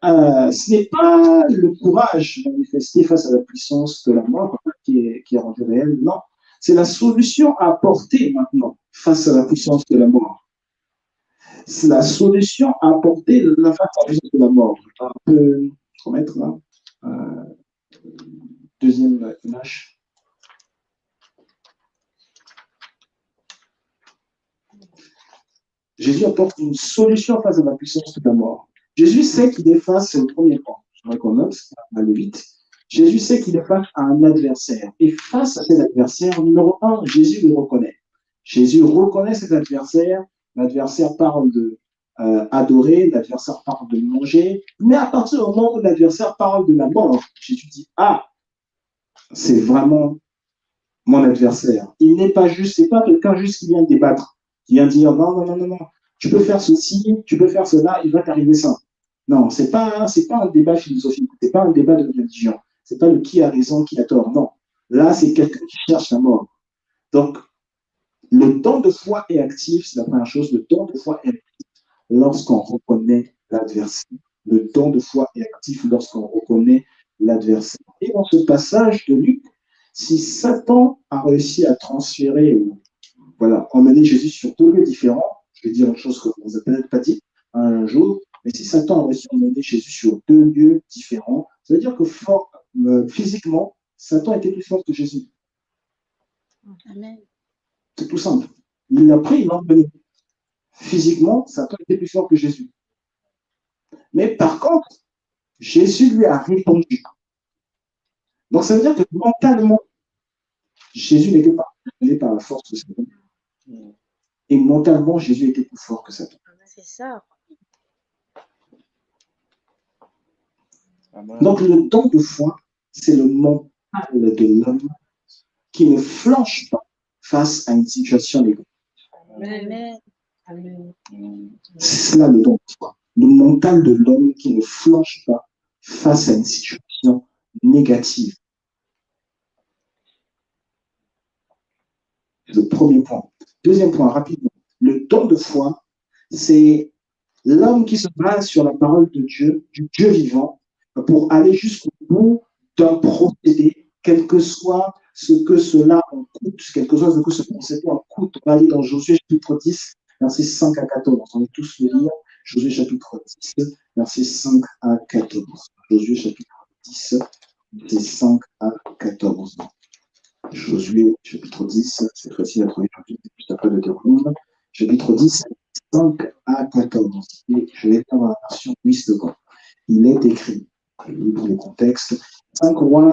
ce n'est pas le courage manifesté face à la puissance de la mort qui est rendu réel, non. C'est la solution à apporter maintenant face à la puissance de la mort. C'est la solution à apporter face à la puissance de la mort. On peut remettre là. Deuxième image. Jésus apporte une solution face à la puissance de la mort. Jésus sait qu'il est face, c'est le premier point. J'aimerais qu'on note, à le 8. Jésus sait qu'il est face à un adversaire. Et face à cet adversaire, numéro 1, Jésus le reconnaît. Jésus reconnaît cet adversaire. L'adversaire parle de adorer, l'adversaire parle de manger. Mais à partir du moment où l'adversaire parle de la mort, Jésus dit, ah, c'est vraiment mon adversaire. Il n'est pas juste, c'est pas quelqu'un juste qui vient débattre, qui vient dire non, tu peux faire ceci, tu peux faire cela, il va t'arriver ça. Non, c'est pas un débat philosophique, c'est pas un débat de religion, c'est pas le qui a raison, qui a tort. Non, là c'est quelqu'un qui cherche la mort. Donc le don de foi est actif, c'est la première chose. Le don de foi est actif lorsqu'on reconnaît l'adversaire. Le don de foi est actif lorsqu'on reconnaît l'adversaire. Et dans ce passage de Luc, si Satan a réussi à transférer, voilà, emmener Jésus sur deux lieux différents, je vais dire une chose que vous n'avez peut-être pas dit un jour, mais si Satan a réussi à emmener Jésus sur deux lieux différents, ça veut dire que physiquement, Satan était plus fort que Jésus. Amen. C'est tout simple. Il l'a pris, il l'a emmené. Physiquement, Satan était plus fort que Jésus. Mais par contre, Jésus lui a répondu. Donc ça veut dire que mentalement, Jésus n'était pas mené par la force de Satan. Et mentalement, Jésus était plus fort que Satan. C'est ça. Donc le don de foi, c'est le mental de l'homme qui ne flanche pas face à une situation négative. Amen. C'est cela le don de foi. Le mental de l'homme qui ne flanche pas face à une situation négative. C'est le premier point. Deuxième point, rapidement. Le don de foi, c'est l'homme qui se base sur la parole de Dieu, du Dieu vivant, pour aller jusqu'au bout d'un procédé, quel que soit ce que cela en coûte, quel que soit ce que ce procédé en coûte. On va aller dans Josué chapitre 10, versets 5 à 14. On va tous le lire. Josué chapitre 10, versets 5 à 14. Josué chapitre 10, versets 5 à 14. Josué, chapitre 10, c'est facile à trouver juste après le Deutéronome. Chapitre 10, 5 à 14. Et je vais faire la version 8 secondes. Il est écrit, pour le contexte, cinq rois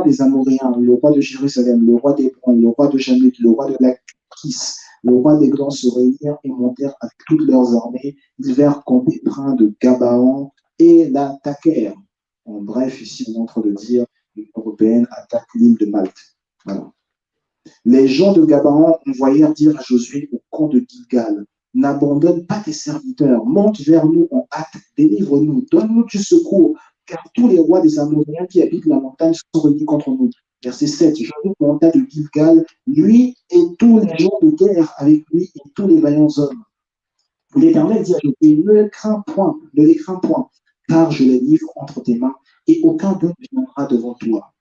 des Amoréens, le roi de Jérusalem, le roi d'Hébron, le roi de Jamut, le roi de Lakhis, le roi des Glands se réunirent et montèrent avec toutes leurs armées. Ils vinrent contre les brins de Gabaon et l'attaquèrent. En bref, ici, on est en train de dire l'Union européenne attaque l'île de Malte. Voilà. Les gens de Gabaon envoyèrent dire à Josué au camp de Gilgal, n'abandonne pas tes serviteurs, monte vers nous en hâte, délivre-nous, donne-nous du secours, car tous les rois des Amoréens qui habitent la montagne sont réunis contre nous. Verset 7, Josué monta de Gilgal, lui et tous les gens de guerre avec lui et tous les vaillants hommes. L'Éternel dit à Josué, ne les crains point, car je les livre entre tes mains, et aucun d'eux ne viendra devant toi.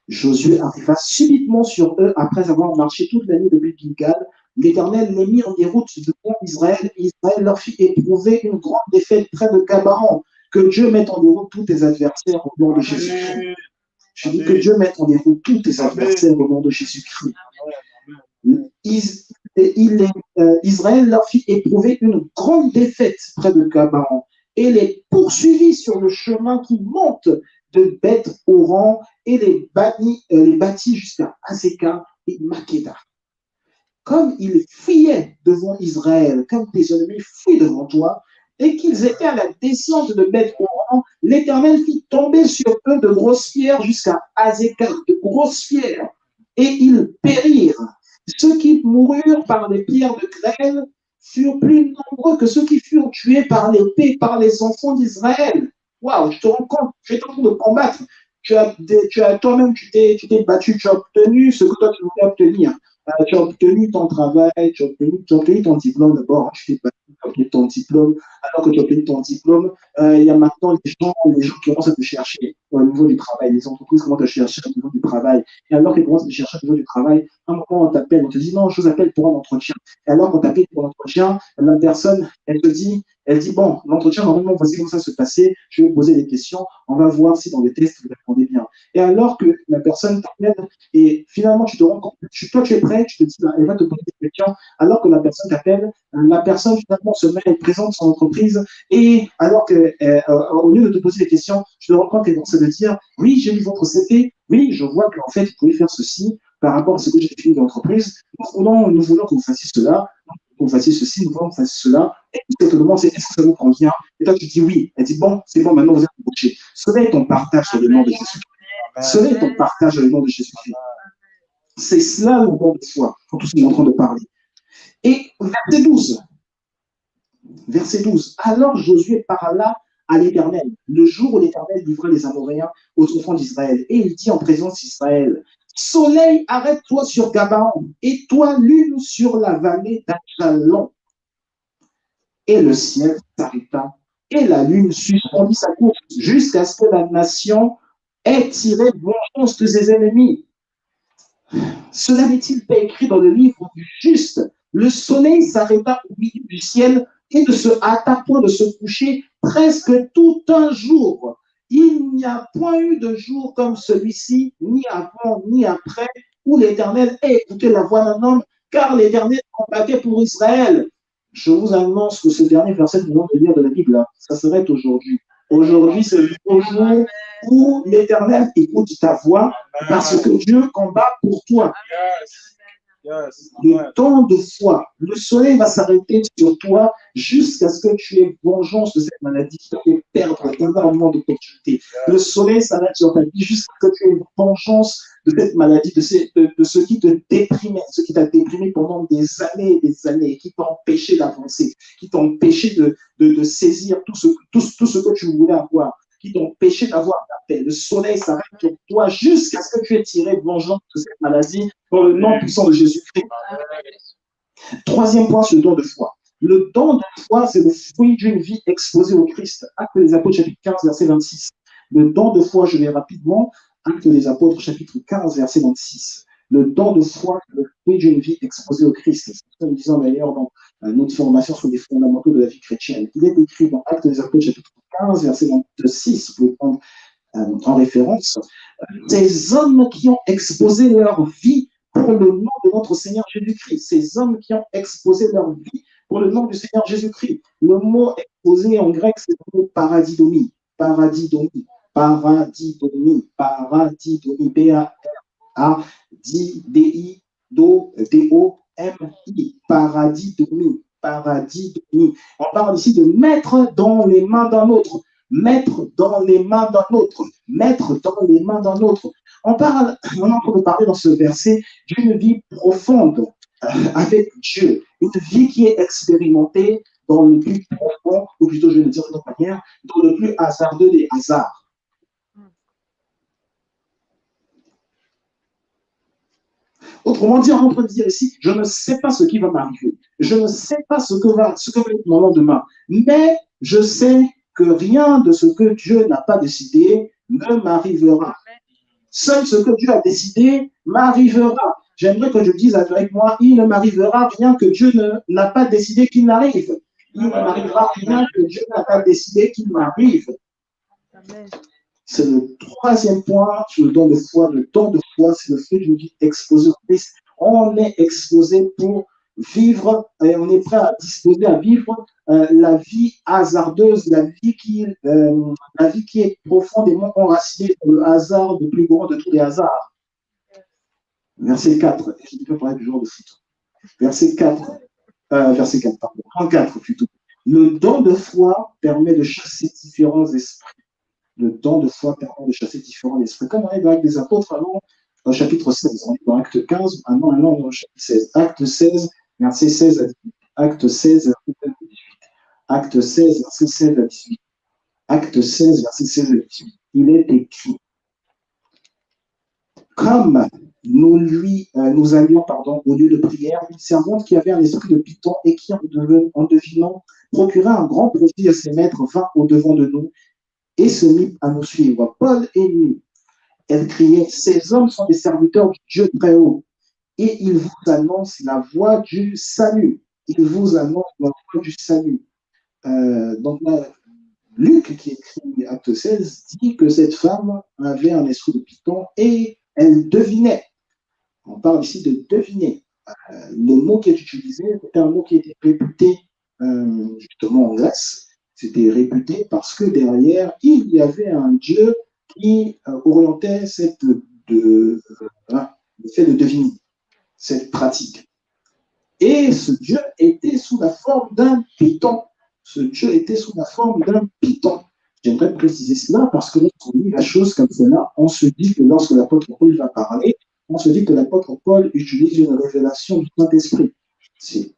Josué arriva subitement sur eux après avoir marché toute la nuit depuis Gilgal. L'Éternel les mit en déroute devant Israël. Israël leur fit éprouver une grande défaite près de Gabaon. Que Dieu mette en déroute tous tes adversaires au nom de Jésus-Christ. Je dis que Dieu mette en déroute tous tes adversaires au nom de Jésus-Christ. Israël leur fit éprouver une grande défaite près de Gabaon et les poursuivit sur le chemin qui monte de Beth-Horon et les bâtit jusqu'à Azekah et Makeda. Comme ils fuyaient devant Israël, comme tes ennemis fuient devant toi, et qu'ils étaient à la descente de Beth-Horon, l'Éternel fit tomber sur eux de grosses pierres jusqu'à Azekah, de grosses pierres, et ils périrent. Ceux qui moururent par les pierres de grêle furent plus nombreux que ceux qui furent tués par l'épée par les enfants d'Israël. Waouh, je te rends compte, tu es en train de combattre. Toi-même, tu t'es battu, tu as obtenu ce que toi tu voulais obtenir. Tu as obtenu ton travail, tu as obtenu ton diplôme d'abord, tu t'es battu, tu as obtenu ton diplôme. Alors que tu as obtenu ton diplôme, il y a maintenant les gens qui commencent à te chercher au niveau du travail. Les entreprises commencent à te chercher au niveau du travail. Et alors qu'ils commencent à te chercher au niveau du travail, un moment on t'appelle, on te dit non, je vous appelle pour un entretien. Et alors qu'on t'appelle pour l'entretien, la personne, elle dit, bon, l'entretien, normalement, voici comment ça se passer, je vais vous poser des questions, on va voir si dans les tests, vous répondez bien. Et alors que la personne t'appelle, et finalement, tu te rends compte, toi, tu es prêt, tu te dis, elle va te poser des questions, alors que la personne t'appelle, la personne, finalement, se met, elle présente son entreprise, et alors que, au lieu de te poser des questions, tu te rends compte qu'elle commence à te dire, oui, j'ai lu votre CV, oui, je vois qu'en fait, vous pouvez faire ceci par rapport à ce que j'ai fait dans l'entreprise, nous voulons que vous fassiez cela, que vous fassiez ceci, nous voulons que vous fassiez cela, et tu te demandes, est-ce que ça vous convient? Et toi, tu dis oui. Elle dit, bon, c'est bon, maintenant vous êtes embauché. Cela est ton partage sur le nom de Jésus-Christ. Cela est ton partage sur le nom de Jésus-Christ. C'est cela le don de foi, dont nous sommes en train de parler. Et verset 12. Alors Josué parla à l'Éternel, le jour où l'Éternel livra les Amoréens aux enfants d'Israël. Et il dit en présence d'Israël, Soleil, arrête-toi sur Gabaon, et toi, lune sur la vallée d'Achalon. Et le ciel s'arrêta, et la lune suspendit sa course, jusqu'à ce que la nation ait tiré vengeance de ses ennemis. Cela n'est-il pas écrit dans le livre du juste? Le soleil s'arrêta au milieu du ciel et ne se hâta point de se coucher presque tout un jour. Il n'y a point eu de jour comme celui-ci, ni avant, ni après, où l'Éternel ait écouté la voix d'un homme, car l'Éternel combattait pour Israël. Je vous annonce que ce dernier verset que nous venons de lire de la Bible, ça s'arrête aujourd'hui. Aujourd'hui, c'est le jour où l'Éternel écoute ta voix parce que Dieu combat pour toi. Le temps de foi, le soleil va s'arrêter sur toi jusqu'à ce que tu aies vengeance de cette maladie qui t'a fait perdre énormément d'opportunités. Le soleil s'arrête sur ta vie jusqu'à ce que tu aies vengeance de cette maladie, de ce qui te déprimait, ce qui t'a déprimé pendant des années, qui t'a empêché d'avancer, qui t'a empêché de saisir tout ce que tu voulais avoir, qui t'a empêché d'avoir ta paix. Le soleil s'arrête sur toi jusqu'à ce que tu aies tiré vengeance de cette maladie dans le nom puissant de Jésus-Christ. Troisième point sur le don de foi. Le don de foi, c'est le fruit d'une vie exposée au Christ. Actes des Apôtres, chapitre 15, verset 26. Le don de foi, je vais rapidement. Actes des Apôtres, chapitre 15, verset 26. Le don de foi, c'est le fruit d'une vie exposée au Christ. C'est ce que nous disons d'ailleurs dans notre formation sur les fondamentaux de la vie chrétienne. Il est écrit dans Actes des Apôtres, chapitre 15, verset 26. Vous pouvez prendre en référence. Ces hommes qui ont exposé leur vie pour le nom de notre Seigneur Jésus-Christ. Ces hommes qui ont exposé leur vie pour le nom du Seigneur Jésus-Christ. Le mot exposé en grec, c'est le mot paradidomie. Paradidomie. Paradidomie. Paradidomie. P-A-R-A-D-I-D-O-M-I. Paradidomie. Paradidomie. On parle ici de mettre dans les mains d'un autre. Mettre dans les mains d'un autre. Mettre dans les mains d'un autre. On est en train de parler dans ce verset d'une vie profonde avec Dieu. Une vie qui est expérimentée dans le plus profond, ou plutôt je vais le dire d'une autre manière, dans le plus hasardeux des hasards. Autrement dit, on est en train de dire ici, je ne sais pas ce qui va m'arriver. Je ne sais pas ce que va être mon lendemain. Mais je sais que rien de ce que Dieu n'a pas décidé ne m'arrivera. Seul ce que Dieu a décidé m'arrivera. J'aimerais que je dise avec moi, il ne m'arrivera rien que Dieu n'a pas décidé qu'il m'arrive. Il ne m'arrivera rien que Dieu n'a pas décidé qu'il m'arrive. C'est le troisième point sur le don de foi. Le don de foi, c'est le fait d'une vie exposée au Christ. On est exposé pour vivre, et on est prêt à disposer à vivre la vie hasardeuse, la vie qui est profondément enracinée dans le hasard, le plus grand de tous les hasards. Verset 4, je ne peux pas parler du jour de foot. Verset 4, pardon, 34 plutôt. Le don de foi permet de chasser différents esprits. Le don de foi permet de chasser différents esprits. Comme on est dans l'acte des apôtres, allons au chapitre 16. On est dans l'acte 15, allons au chapitre 16. Acte 16, verset 16 à 18. Acte 16, verset 16 à 18. Acte 16, verset 16 à 18. Acte 16, verset 16 à 18. Il est écrit, comme nous allions au lieu de prière, une servante qui avait un esprit de python et qui, en devinant, procura un grand profit à ses maîtres, vint au-devant de nous et se mit à nous suivre. Paul et lui, elle criait, ces hommes sont des serviteurs du Dieu très haut et ils vous annoncent la voie du salut. Ils vous annoncent la voie du salut. Donc là, Luc, qui écrit Acte 16, dit que cette femme avait un esprit de python et elle devinait. On parle ici de deviner. Le mot qui est utilisé, c'était un mot qui était réputé justement en Grèce. C'était réputé parce que derrière, il y avait un dieu qui orientait le fait de deviner, cette pratique. Et ce dieu était sous la forme d'un python. Ce dieu était sous la forme d'un python. J'aimerais préciser cela parce que lorsqu'on lit la chose comme cela, on se dit que lorsque l'apôtre Paul va parler, on se dit que l'apôtre Paul utilise une révélation du Saint-Esprit. Je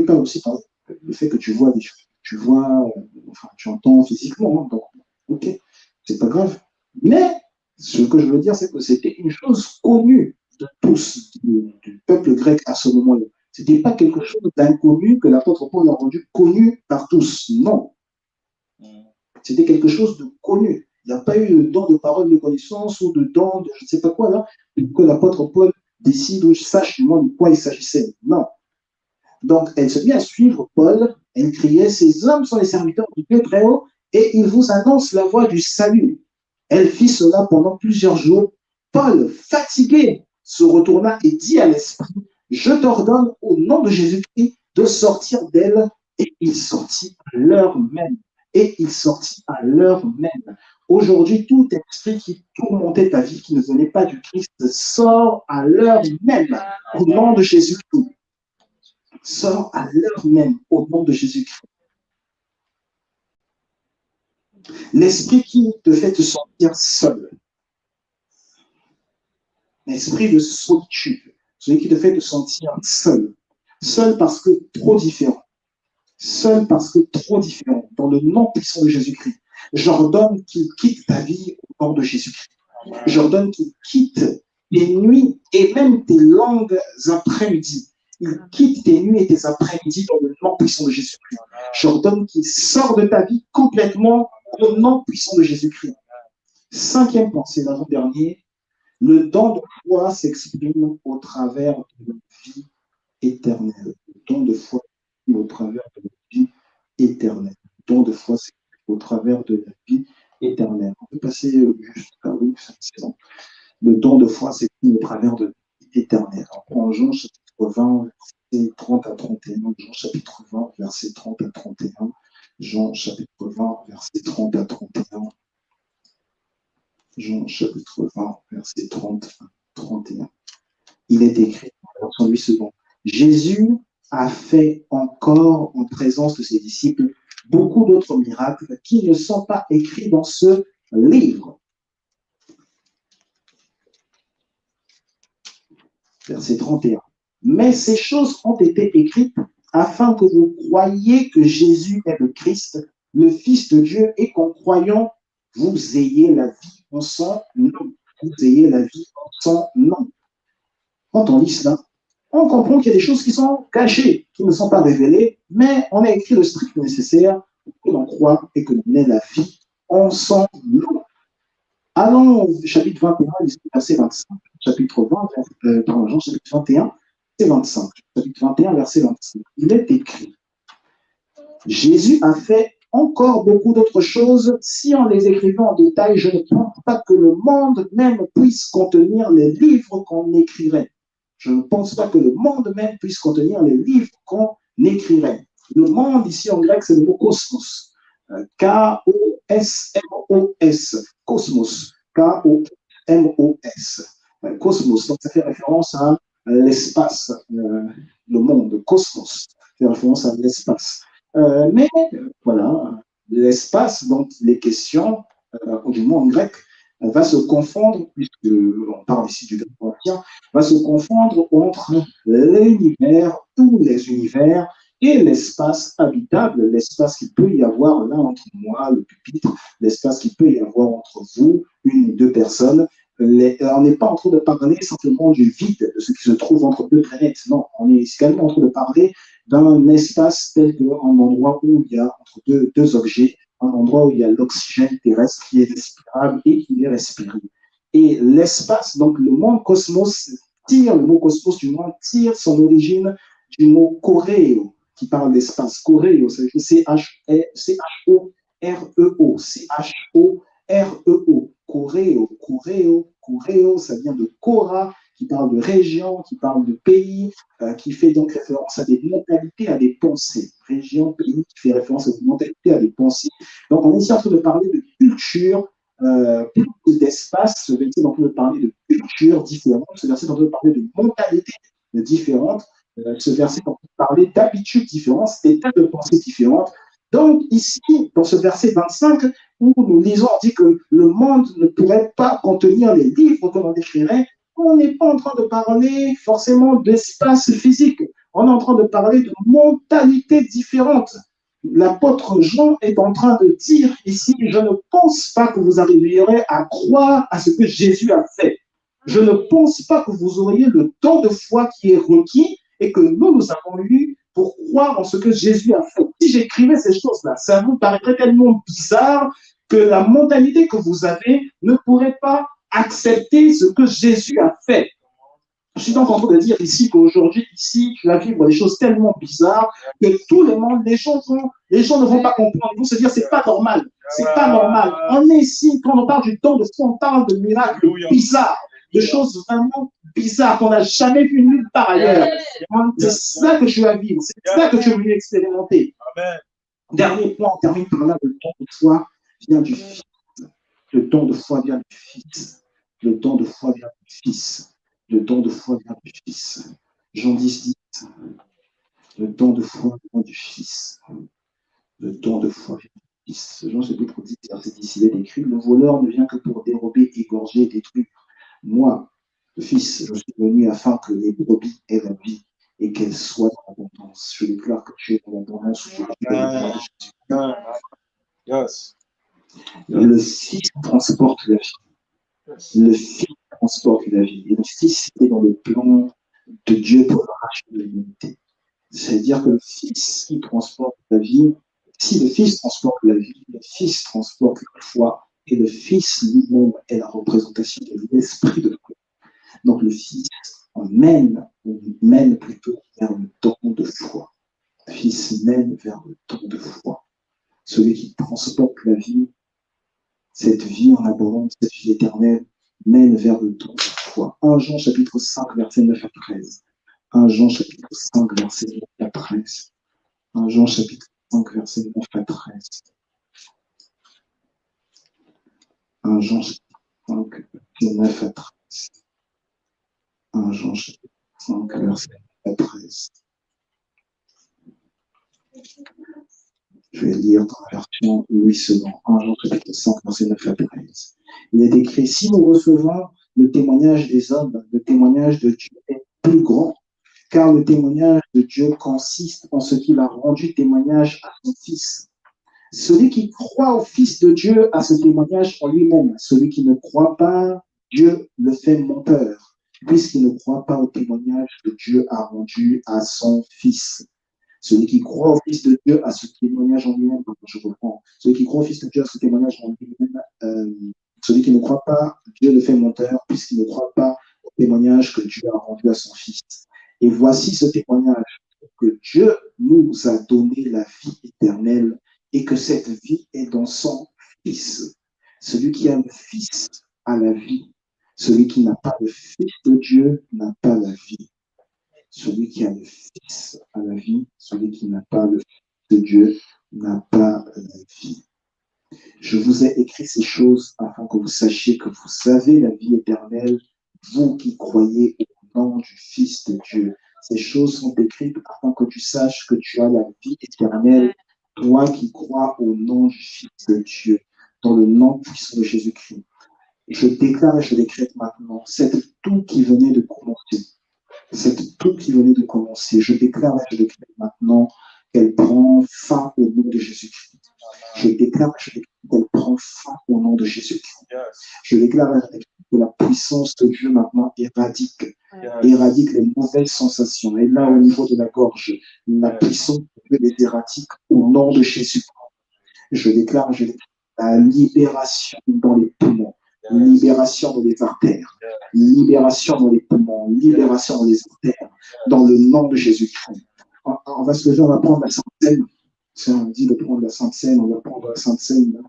parle aussi par le fait que tu vois des choses, tu entends physiquement, donc, ok, c'est pas grave. Mais ce que je veux dire, c'est que c'était une chose connue de tous, du peuple grec à ce moment-là. Ce n'était pas quelque chose d'inconnu que l'apôtre Paul a rendu connu par tous. Non. C'était quelque chose de connu. Il n'y a pas eu de don de parole de connaissance ou de don de je ne sais pas quoi, là, que l'apôtre Paul décide ou sache du moins de quoi il s'agissait. Non. Donc, elle se mit à suivre Paul. Elle criait, ces hommes sont les serviteurs du Dieu très haut et ils vous annoncent la voie du salut. Elle fit cela pendant plusieurs jours. Paul, fatigué, se retourna et dit à l'esprit, je t'ordonne au nom de Jésus-Christ de sortir d'elle. Et il sortit à l'heure même. Et il sortit à l'heure même. Aujourd'hui, tout esprit qui tourmentait ta vie, qui ne venait pas du Christ, sort à l'heure même, au nom de Jésus-Christ. Sort à l'heure même, au nom de Jésus-Christ. L'esprit qui te fait te sentir seul. L'esprit de solitude. Celui qui te fait te sentir seul. Seul parce que trop différent. Seul parce que trop différent. Dans le nom puissant de Jésus-Christ. J'ordonne qu'il quitte ta vie au nom de Jésus-Christ. J'ordonne qu'il quitte tes nuits et même tes longues après-midi. Il quitte tes nuits et tes après-midi dans le nom puissant de Jésus-Christ. J'ordonne qu'il sorte de ta vie complètement au nom puissant de Jésus-Christ. Cinquième pensée, l'avant-dernier. Le don de foi s'exprime au travers de la vie éternelle. Le don de foi s'exprime au travers de la vie éternelle. Le don de foi s'exprime au travers de la vie éternelle. On peut passer juste à oui, c'est bon. Le don de foi, c'est au travers de vie éternelle. On prend Jean chapitre 20, verset 30 à 31. Jean chapitre 20, verset 30 à 31. Jean chapitre 20, verset 30 à 31. Jean chapitre 20, verset 30 à 31. Il est écrit, dans 8 secondes, Jésus a fait encore en présence de ses disciples beaucoup d'autres miracles qui ne sont pas écrits dans ce livre. Verset 31. Mais ces choses ont été écrites afin que vous croyiez que Jésus est le Christ, le Fils de Dieu, et qu'en croyant, vous ayez la vie en son nom. Vous ayez la vie en son nom. Quand on lit cela, on comprend qu'il y a des choses qui sont cachées, qui ne sont pas révélées, mais on a écrit le strict nécessaire pour que l'on croie et que l'on ait la vie en son nom. Allons au chapitre 21, verset 25. Chapitre 20, Jean, chapitre 21, verset 25. Chapitre 21, verset 25. Il est écrit, Jésus a fait encore beaucoup d'autres choses. Si on les écrivait en détail, je ne pense pas que le monde même puisse contenir les livres qu'on écrirait. Je ne pense pas que le monde même puisse contenir les livres qu'on écrirait. Le monde, ici en grec, c'est le mot cosmos. K-O-S-M-O-S. Cosmos. K-O-M-O-S. Cosmos. Donc, ça fait référence à l'espace, le monde, cosmos. Ça fait référence à l'espace. Mais voilà, l'espace, donc les questions, du mot en grec, va se confondre, puisqu'on parle ici du grec ancien, va se confondre entre l'univers, tous les univers, et l'espace habitable, l'espace qu'il peut y avoir là entre moi, le pupitre, l'espace qu'il peut y avoir entre vous, une ou deux personnes. On n'est pas en train de parler simplement du vide, de ce qui se trouve entre deux planètes. Non, on est également en train de parler d'un espace tel qu'un endroit où il y a entre deux objets, un endroit où il y a l'oxygène terrestre qui est respirable et qui est respiré. Et l'espace, donc le monde cosmos, le mot cosmos du monde tire son origine du mot choréo, qui parle d'espace. Choréo, ça veut dire C-H-O-R-E-O. C-H-O-R-E-O. Choréo, ça vient de Chora, qui parle de région, qui parle de pays, qui fait donc référence à des mentalités, à des pensées. Région, pays, qui fait référence à des mentalités, à des pensées. Donc, on est ici en train de parler de culture, d'espace. Ce verset est en train de parler de culture différente. Ce verset est en train de parler de mentalités différentes. Ce verset est en train de parler d'habitudes différentes, d'états de pensée différentes. Donc, ici, dans ce verset 25, où nous lisons, on dit que le monde ne pourrait pas contenir les livres que l'on écrirait, on n'est pas en train de parler forcément d'espace physique. On est en train de parler de mentalités différentes. L'apôtre Jean est en train de dire ici, je ne pense pas que vous arriverez à croire à ce que Jésus a fait. Je ne pense pas que vous auriez le temps de foi qui est requis et que nous avons eu pour croire en ce que Jésus a fait. Si j'écrivais ces choses-là, ça vous paraîtrait tellement bizarre que la mentalité que vous avez ne pourrait pas accepter ce que Jésus a fait. Je suis donc en train de dire ici qu'aujourd'hui, ici, tu vas vivre des choses tellement bizarres que tout le monde, les gens ne vont pas comprendre. Ils vont se dire, c'est pas normal. C'est pas normal. On est ici, quand on parle du temps de foi, on parle de miracles bizarres, de choses vraiment bizarres qu'on n'a jamais vues nulle part ailleurs. C'est ça que tu vas vivre. C'est ça que tu es venu expérimenter. Dernier point, on termine par là. Le temps de foi vient du Fils. Le don de foi vient du Fils. Le don de foi vient du Fils. Le don de foi vient du Fils. Jean 10, 10. Le don de foi vient du Fils. Le don de foi vient du Fils. Jean chapitre 10, verset 10, il est écrit, le voleur ne vient que pour dérober, égorger et détruire. Moi, le Fils, je suis venu afin que les brebis aient la vie et qu'elles soient dans l'abondance. Je déclare que tu es dans l'abondance. Yes. Le Fils transporte la vie. Le Fils transporte la vie. Et le Fils est dans le plan de Dieu pour le rachat de l'humanité. C'est-à-dire que le Fils qui transporte la vie, si le Fils transporte la vie, le Fils transporte la foi, et le Fils lui-même est la représentation de l'Esprit de Dieu. Donc le Fils mène plutôt vers le don de foi. Le Fils mène vers le don de foi. Celui qui transporte la vie Cette vie en abondance, cette vie éternelle, mène vers le don de la foi. 1 Jean chapitre 5, verset 9 à 13. 1 Jean chapitre 5, verset 9 à 13. 1 Jean chapitre 5, verset 9 à 13. 1 Jean chapitre 5, verset 9 à 13. 1 Jean chapitre 5, verset 9 à 13. Je vais lire dans la version Louis II, 1 Jean chapitre 5, verset 9 à 13. Il est écrit, si nous recevons le témoignage des hommes, le témoignage de Dieu est plus grand, car le témoignage de Dieu consiste en ce qu'il a rendu témoignage à son Fils. Celui qui croit au Fils de Dieu a ce témoignage en lui-même. Celui qui ne croit pas, Dieu le fait menteur, puisqu'il ne croit pas au témoignage que Dieu a rendu à son Fils. Celui qui croit au Fils de Dieu a ce témoignage en lui-même. Je reprends. Celui qui croit au Fils de Dieu a ce témoignage en lui-même. Celui qui ne croit pas, Dieu le fait menteur, puisqu'il ne croit pas au témoignage que Dieu a rendu à son Fils. Et voici ce témoignage, que Dieu nous a donné la vie éternelle et que cette vie est dans son Fils. Celui qui a le Fils a la vie. Celui qui n'a pas le Fils de Dieu n'a pas la vie. Celui qui a le Fils a la vie. Celui qui n'a pas le Fils de Dieu n'a pas la vie. Je vous ai écrit ces choses afin que vous sachiez que vous avez la vie éternelle, vous qui croyez au nom du Fils de Dieu. Ces choses sont écrites afin que tu saches que tu as la vie éternelle, toi qui crois au nom du Fils de Dieu, dans le nom puissant de Jésus-Christ. Je déclare et je décrète maintenant, cette tout qui venait de commencer, cette tout qui venait de commencer, je déclare et je décrète maintenant qu'elle prend fin au nom de Jésus-Christ. Je déclare et je décrète qu'elle prend fin au nom de Jésus-Christ. Je déclare et je décrète que la puissance de Dieu maintenant éradique les mauvaises sensations. Et là, au niveau de la gorge, la puissance de Dieu les éradique au nom de Jésus. Je déclare et je décrète la libération dans les poumons, libération dans les artères, libération dans les poumons, libération dans les artères, dans le nom de Jésus-Christ. On va se lever, on va prendre la Sainte Seine. Si on dit de prendre la Sainte Seine, on va prendre la Sainte Seine. Là.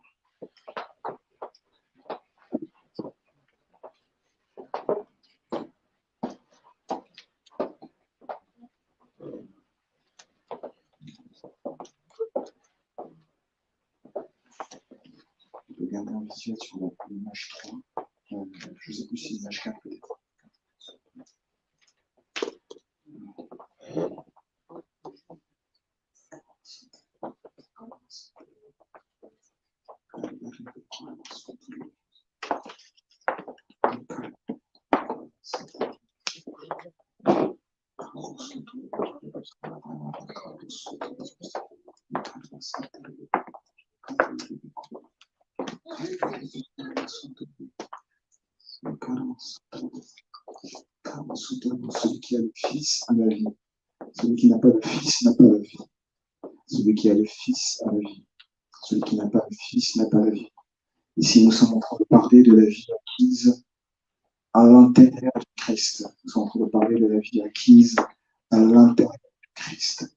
On peut garder en visuel sur l'image 3. Je ne sais plus si l'image 4 peut être. Celui qui a le Fils a la vie. Celui qui n'a pas le Fils n'a pas la vie. Celui qui a le Fils a la vie. Celui qui n'a pas le Fils n'a pas la vie. Ici, nous sommes en train de parler de la vie acquise à l'intérieur du Christ. Nous sommes en train de parler de la vie acquise à l'intérieur du Christ.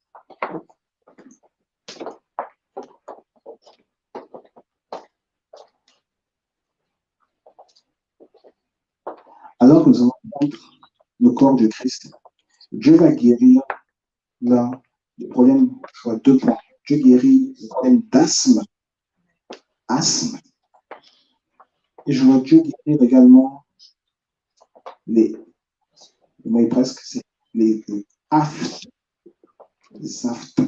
Alors que nous allons prendre le corps du Christ, Dieu va guérir là le problème, je vois 2 points. Dieu guérit le problème d'asthme, et je vois Dieu guérir également le mot est presque, c'est les aftes, les aftes.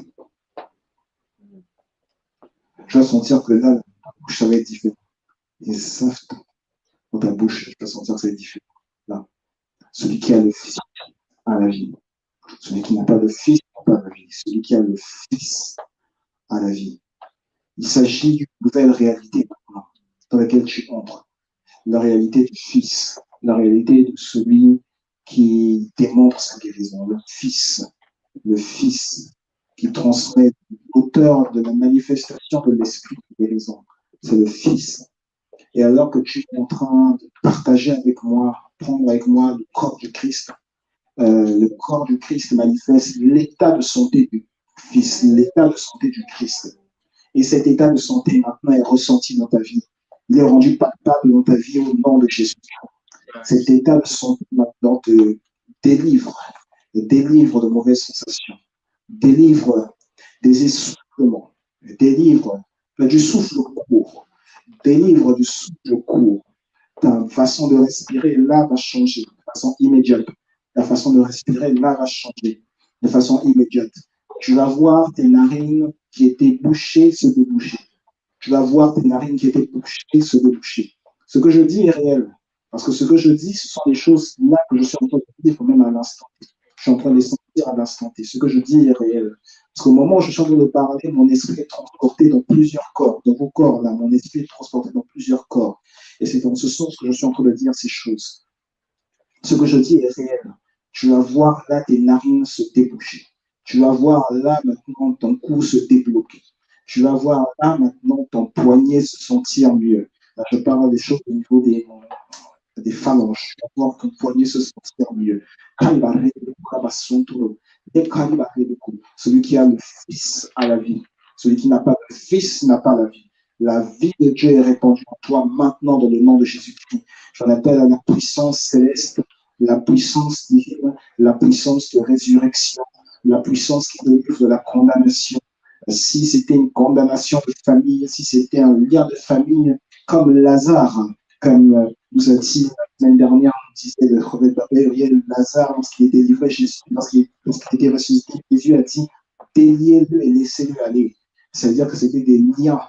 Je vais sentir que là, la bouche, ça va être différent. Les aftes dans ta bouche, je vais sentir que ça va être différent. Là. Celui qui a le Fils a la vie. Celui qui n'a pas le Fils n'a pas la vie. Celui qui a le Fils a la vie. Il s'agit d'une nouvelle réalité maintenant, dans laquelle tu entres. La réalité du Fils, la réalité de celui qui démontre sa guérison, le Fils qui transmet l'auteur de la manifestation de l'esprit de guérison. C'est le Fils. Et alors que tu es en train de partager avec moi, prendre avec moi le corps du Christ manifeste l'état de santé du Fils, l'état de santé du Christ. Et cet état de santé maintenant est ressenti dans ta vie. Il est rendu palpable dans ta vie au nom de Jésus. Cet état de santé maintenant te délivre de mauvaises sensations, délivre des essoufflements, délivre du souffle court, délivre du souffle court. Ta façon de respirer là va changer de façon immédiate. Ta façon de respirer là va changer de façon immédiate. Tu vas voir tes narines qui étaient bouchées se déboucher. Tu vas voir tes narines qui étaient bouchées se déboucher. Ce que je dis est réel. Parce que ce que je dis, ce sont des choses là que je suis en train de vivre même à l'instant. Je suis en train de les sentir à l'instant T. Ce que je dis est réel. Parce qu'au moment où je suis en train de parler, mon esprit est transporté dans plusieurs corps. Dans vos corps, là, mon esprit est transporté dans plusieurs corps. Et c'est dans ce sens que je suis en train de dire ces choses. Ce que je dis est réel. Tu vas voir là tes narines se déboucher. Tu vas voir là maintenant ton cou se débloquer. Tu vas voir là maintenant ton poignet se sentir mieux. Là, je parle des choses au niveau des phalanges. Tu vas voir ton poignet se sentir mieux. Celui qui a le Fils a la vie. Celui qui n'a pas le Fils n'a pas la vie. La vie de Dieu est répandue en toi maintenant dans le nom de Jésus-Christ. J'en appelle à la puissance céleste, la puissance divine, la puissance de résurrection, la puissance qui délivre de la condamnation. Si c'était une condamnation de famille, si c'était un lien de famille, comme Lazare, comme nous a dit la semaine dernière, on disait le prophète Gabriel, Lazare, lorsqu'il était livré, lorsqu'il était ressuscité, Jésus a dit, déliez-le et laissez-le aller. C'est-à-dire que c'était des liens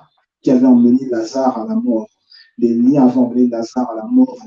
qui avaient emmené Lazare à la mort. Des liens avaient emmené Lazare à la mort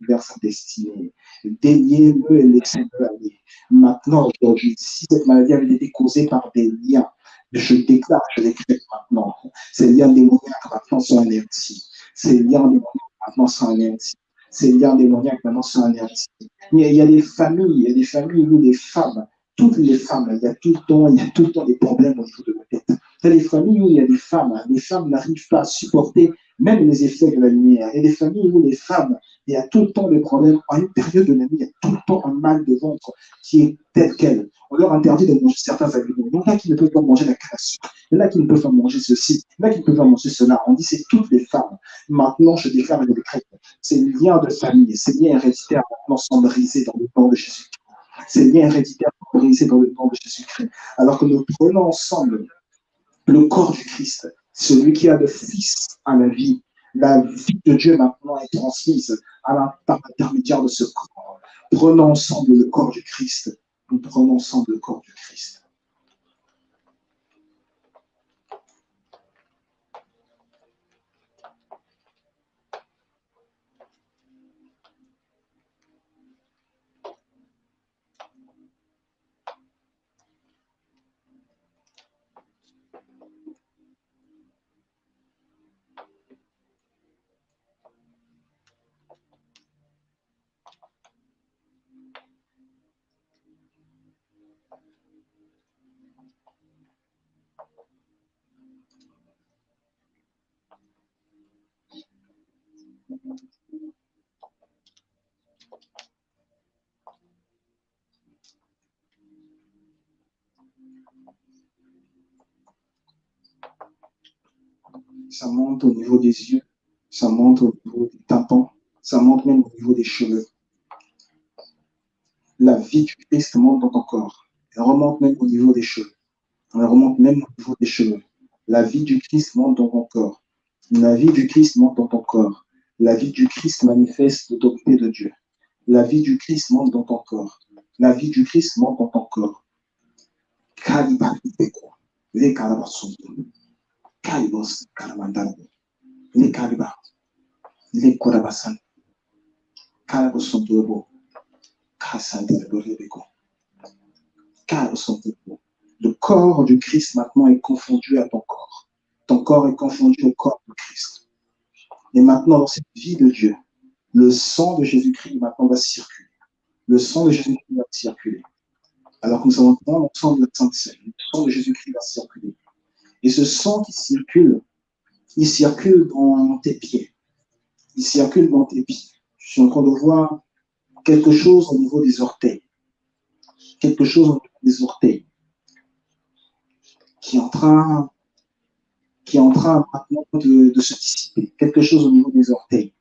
vers sa destinée. Déliez-le et laissez-le aller. Maintenant, aujourd'hui, si cette maladie avait été causée par des liens, je déclare, je décrète maintenant, ces liens démoniaques maintenant sont anéantis. Ces liens démoniaques maintenant sont anéantis. Ces liens démoniaques maintenant sont anéantis. Il y a des familles où les femmes, toutes les femmes, il y a tout le temps des problèmes au niveau de la tête. Il y a des familles où il y a des femmes n'arrivent pas à supporter même les effets de la lumière. Il y a des familles où les femmes, il y a tout le temps des problèmes. À une période de l'année, il y a tout le temps un mal de ventre qui est tel quel. On leur interdit de manger certains aliments. Il y en a qui ne peuvent pas manger la création. Il y en a qui ne peuvent pas manger ceci. Il y en a qui ne peuvent pas manger cela. On dit c'est toutes les femmes. Maintenant, je déclare et je décrète. Ces liens de famille, ces liens héréditaires maintenant sont brisés dans le nom de Jésus. Ces liens héréditaires sont brisés dans le nom de Jésus-Christ. Alors que nous prenons ensemble le corps du Christ, celui qui a le Fils à la vie. La vie de Dieu maintenant est transmise par l'intermédiaire de ce corps. Prenons ensemble le corps du Christ. Nous prenons ensemble le corps du Christ. Ça monte au niveau des yeux, ça monte au niveau des tympans, ça monte même au niveau des cheveux. La vie du Christ monte dans ton corps. Elle remonte même au niveau des cheveux. Elle remonte même au niveau des cheveux. La vie du Christ monte dans ton corps. La vie du Christ monte dans ton corps. La vie du Christ manifeste l'autorité de Dieu. La vie du Christ monte dans ton corps. La vie du Christ monte dans ton corps. Les carabassons. Kalibos, Karamandano. Les Kaliba. Les Korabasan. Kalaboson Dorobo. Le corps du Christ maintenant est confondu à ton corps. Ton corps est confondu au corps du Christ. Et maintenant, dans cette vie de Dieu, le sang de Jésus-Christ maintenant va circuler. Le sang de Jésus-Christ va circuler. Alors que nous allons prendre ensemble la Sainte Seine, le sang de Jésus-Christ va circuler. Et ce sang qui circule, il circule dans tes pieds. Il circule dans tes pieds. Je suis en train de voir quelque chose au niveau des orteils. Quelque chose au niveau des orteils qui est en train qui est en train maintenant de se dissiper. Quelque chose au niveau des orteils.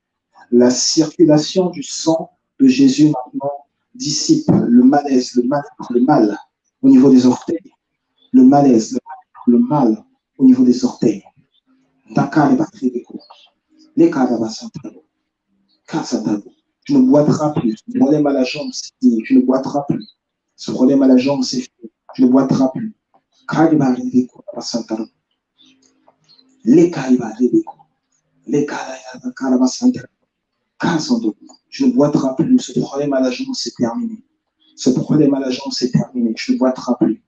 La circulation du sang de Jésus maintenant dissipe le malaise, le mal au niveau des orteils. Le malaise, le mal au niveau des orteils. Tu ne boiteras plus. Ce problème à la jambe, c'est fini. Tu ne boiteras plus. Ce problème à la jambe, c'est fini. Tu ne boiteras plus. Tu ne boiteras plus. Ce problème à la jambe, c'est terminé. Ce problème à la jambe, c'est terminé. Tu ne boiteras plus.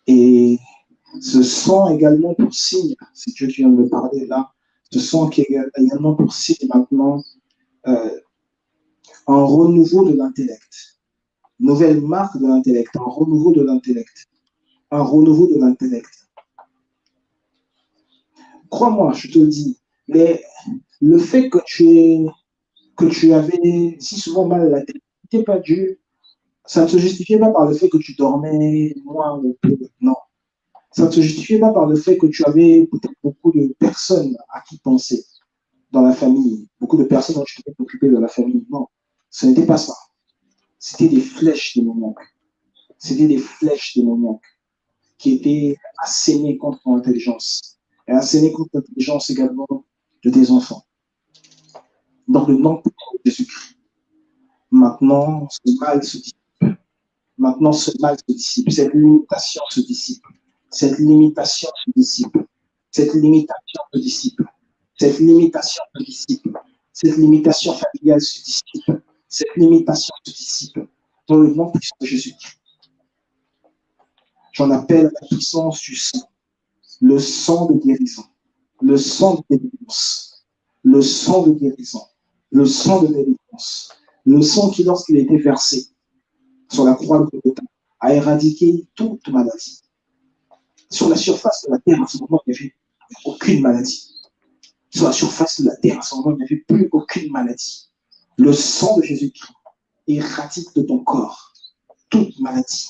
Et ce sang également pour signe, c'est Dieu qui vient de me parler là, ce sang qui est également pour signe maintenant un renouveau de l'intellect. Nouvelle marque de l'intellect, un renouveau de l'intellect. Un renouveau de l'intellect. Crois-moi, je te le dis, mais le fait que tu avais si souvent mal à la tête, n'était pas dû, ça ne se justifiait pas par le fait que tu dormais moins ou peu, non. Ça ne se justifiait pas par le fait que tu avais peut-être beaucoup de personnes à qui penser dans la famille, beaucoup de personnes dont tu devais t'occuper dans la famille. Non, ce n'était pas ça. C'était des flèches démoniaques. C'était des flèches démoniaques qui étaient assénées contre ton intelligence et assénées contre l'intelligence également de tes enfants. Dans le nom de Jésus-Christ. Maintenant, ce mal se dissipe. Maintenant, ce mal se dissipe. Cette limitation se dissipe. Cette limitation se dissipe. Cette limitation se dissipe. Cette limitation se dissipe. Cette limitation familiale se dissipe. Cette limitation se dissipe. Dans le nom puissant de Jésus-Christ. J'en appelle à la puissance du sang. Le sang de guérison. Le sang de délivrance. Le sang de guérison. Le sang de délivrance. Le sang qui, lorsqu'il a été versé sur la croix de Golgotha, a éradiqué toute maladie. Sur la surface de la terre, à ce moment, il n'y avait aucune maladie. Sur la surface de la terre, à ce moment, il n'y avait plus aucune maladie. Le sang de Jésus-Christ éradique de ton corps toute maladie.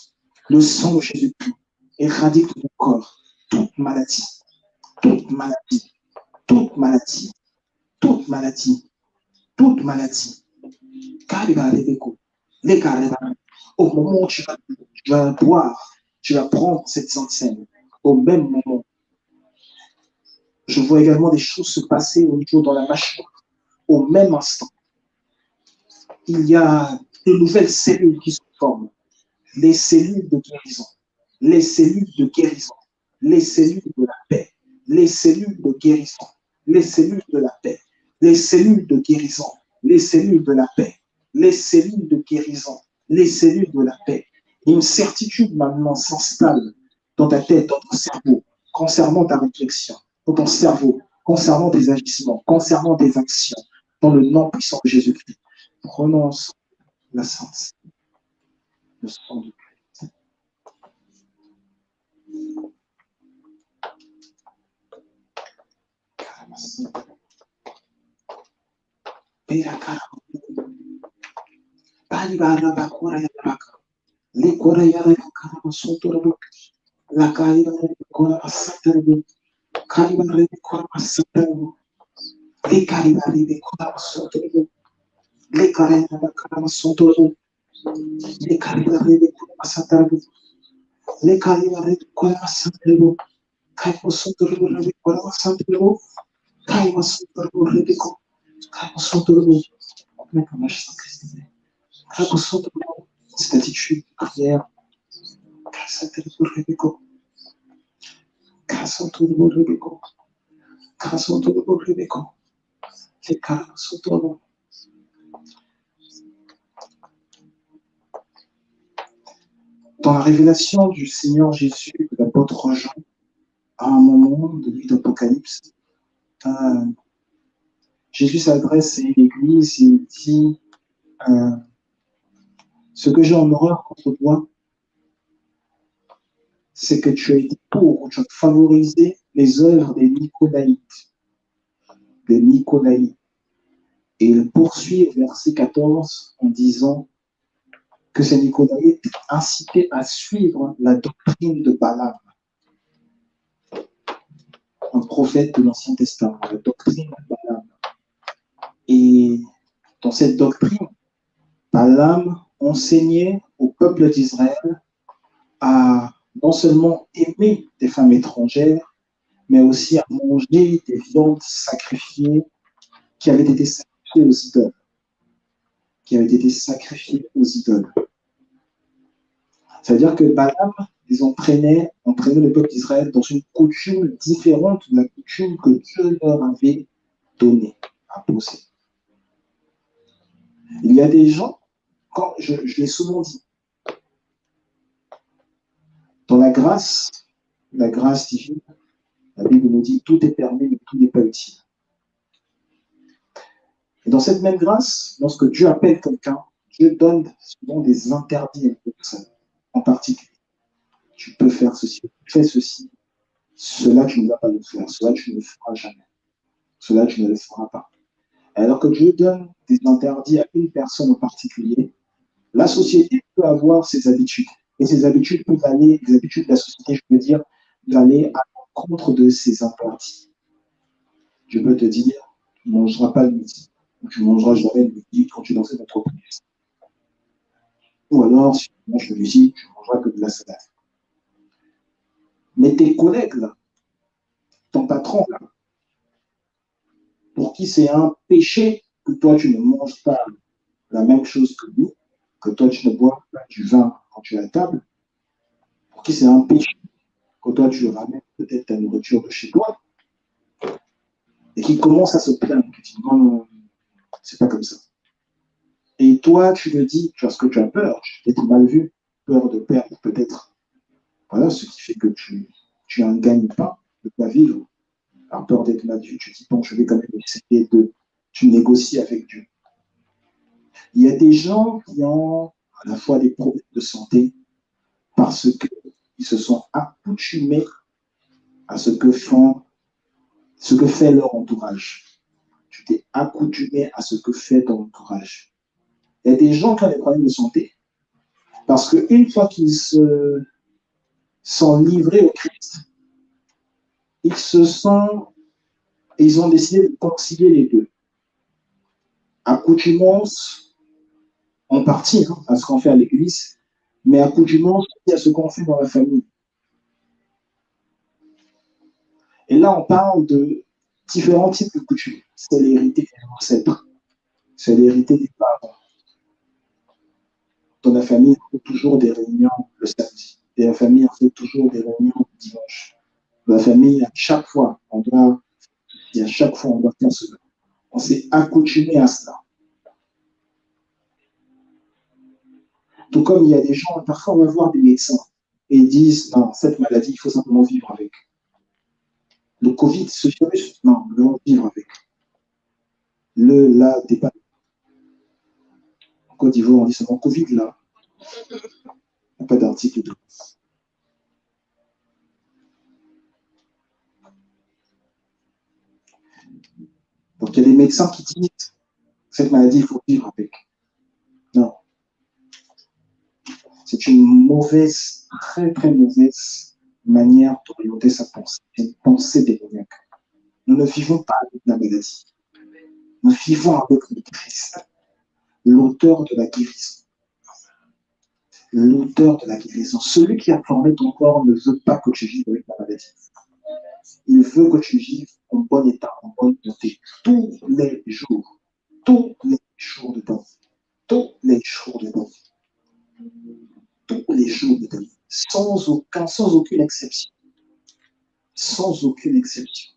Le sang de Jésus-Christ éradique de ton corps toute maladie. Toute maladie. Toute maladie. Toute maladie. Toute maladie. Au moment où tu vas boire, tu vas prendre cette Sainte Seine. Au même moment, je vois également des choses se passer au niveau dans la mâchoire. Au même instant, il y a de nouvelles cellules qui se forment. Les cellules de guérison. Les cellules de guérison. Les cellules de la paix. Les cellules de guérison. Les cellules de la paix. Les cellules de guérison. Les cellules de la paix. Les cellules de guérison. Les cellules de la paix. Une certitude maintenant s'installe dans ta tête, dans ton cerveau, concernant ta réflexion, dans ton cerveau, concernant tes agissements, concernant tes actions, dans le nom puissant de Jésus-Christ. Prononce la sainte, le sang de Christ. La caída de coração, caída de coração, le caída de coração, le caída de coração, le caída de coração, le caída de coração, caiu sobre o coração, caiu sobre o coração, como é que eu acho que caiu sobre cette attitude de prière, grâce à tel Rebecca. Grâce à tout le monde, Rebecca. Grâce à tout le monde, Rebecca. Les cartes sont au nom. Dans la révélation du Seigneur Jésus, de l'apôtre Jean, à un moment de livre d'Apocalypse, Jésus s'adresse à l'Église et il dit ce que j'ai en horreur contre toi, c'est que tu as été pour, tu as favorisé les œuvres des Nicolaïtes. Des Nicolaïtes. Et il poursuit au verset 14 en disant que ces Nicolaïtes incitaient à suivre la doctrine de Balaam, un prophète de l'Ancien Testament, la doctrine de Balaam. Et dans cette doctrine, Balaam enseignait au peuple d'Israël à non seulement aimer des femmes étrangères, mais aussi à manger des viandes sacrifiées qui avaient été sacrifiées aux idoles. C'est-à-dire que Balaam les entraînait le peuple d'Israël dans une coutume différente de la coutume que Dieu leur avait donnée, imposée. Il y a des gens, quand je l'ai souvent dit, dans la grâce divine, la Bible nous dit tout est permis, mais tout n'est pas utile. Et dans cette même grâce, lorsque Dieu appelle quelqu'un, Dieu donne souvent des interdits à une personne, en particulier. Tu peux faire ceci, fais ceci, cela tu ne vas pas le faire, cela tu ne le feras jamais, cela tu ne le feras pas. Alors que Dieu donne des interdits à une personne en particulier, la société peut avoir ses habitudes. Et ces habitudes peuvent aller, les habitudes de la société, je veux dire, peuvent aller à l'encontre de ces interdits. Je peux te dire, tu ne mangeras pas le midi. Tu ne mangeras jamais le midi quand tu es dans cette entreprise. Ou alors, si tu manges le midi, tu ne mangeras que de la salade. Mais tes collègues, là, ton patron, là, pour qui c'est un péché que toi tu ne manges pas la même chose que lui, que toi tu ne bois pas du vin quand tu es à table, pour qui c'est un péché que toi tu ramènes peut-être ta nourriture de chez toi, et qui commence à se plaindre, qui dit non, c'est pas comme ça. Et toi, tu le dis parce que tu as peur, tu es mal vu, peur de perdre peut-être. Voilà ce qui fait que tu as un gagne-pain de ta vivre. Par peur d'être mal vu, tu dis bon, je vais quand même essayer tu négocies avec Dieu. Il y a des gens qui ont à la fois des problèmes de santé parce qu'ils se sont accoutumés à ce que fait leur entourage. Tu t'es accoutumé à ce que fait ton entourage. Il y a des gens qui ont des problèmes de santé parce qu'une fois qu'ils se sont livrés au Christ, ils ont décidé de concilier les deux. Accoutumance en partie à ce qu'on fait à l'église, mais accoutumance aussi à ce qu'on fait dans la famille. Et là, on parle de différents types de coutumes. C'est l'hérité des ancêtres, c'est l'hérité des parents. Dans la famille, on fait toujours des réunions le samedi. Et la famille, on fait toujours des réunions le dimanche. Dans la famille, à chaque fois, on doit faire cela. On s'est accoutumé à cela. Tout comme il y a des gens, parfois on va voir des médecins et ils disent, non, cette maladie, il faut simplement vivre avec. Le Covid, ce virus, non, nous devons vivre avec. Là, t'es pas. En Côte d'Ivoire, on dit seulement Covid, là. Il n'y a pas d'article de. Donc, il y a des médecins qui disent, cette maladie, il faut vivre avec. Non. C'est une mauvaise, très, très mauvaise manière d'orienter sa pensée. C'est une pensée démoniaque. Nous ne vivons pas avec la maladie. Nous vivons avec le Christ, l'auteur de la guérison. L'auteur de la guérison. Celui qui a formé ton corps ne veut pas que tu vives avec la maladie. Il veut que tu vives en bon état, en bonne santé, tous les jours. Tous les jours de ta vie. Tous les jours de ta vie. Tous les jours de ta vie. Sans aucune exception. Sans aucune exception.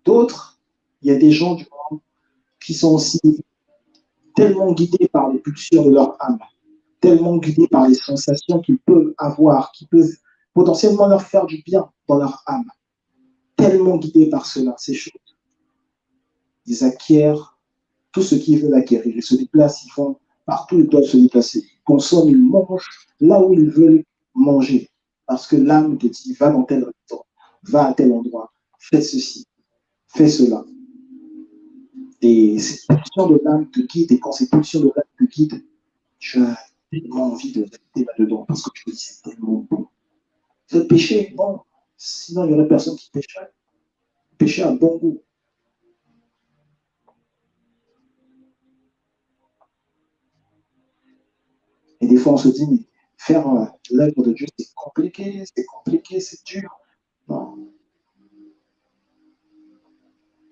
D'autres, il y a des gens du monde qui sont aussi tellement guidés par les pulsions de leur âme, tellement guidés par les sensations qu'ils peuvent avoir, qui peuvent potentiellement leur faire du bien dans leur âme, tellement guidés par cela, ces choses. Ils acquièrent tout ce qu'ils veulent acquérir. Ils se déplacent, ils vont partout, ils doivent se déplacer. Ils consomment, ils mangent là où ils veulent manger. Parce que l'âme te dit, va dans tel restaurant, va à tel endroit, fais ceci, fais cela. Et ces pulsions de l'âme te guident, et quand ces pulsions de l'âme te guident, tu as tellement envie de rester là-dedans parce que tu te dis c'est tellement bon. Ce péché, bon, sinon il n'y aurait personne qui pêcherait. Péché a bon goût. Et des fois, on se dit, mais faire l'œuvre de Dieu, c'est dur. Non.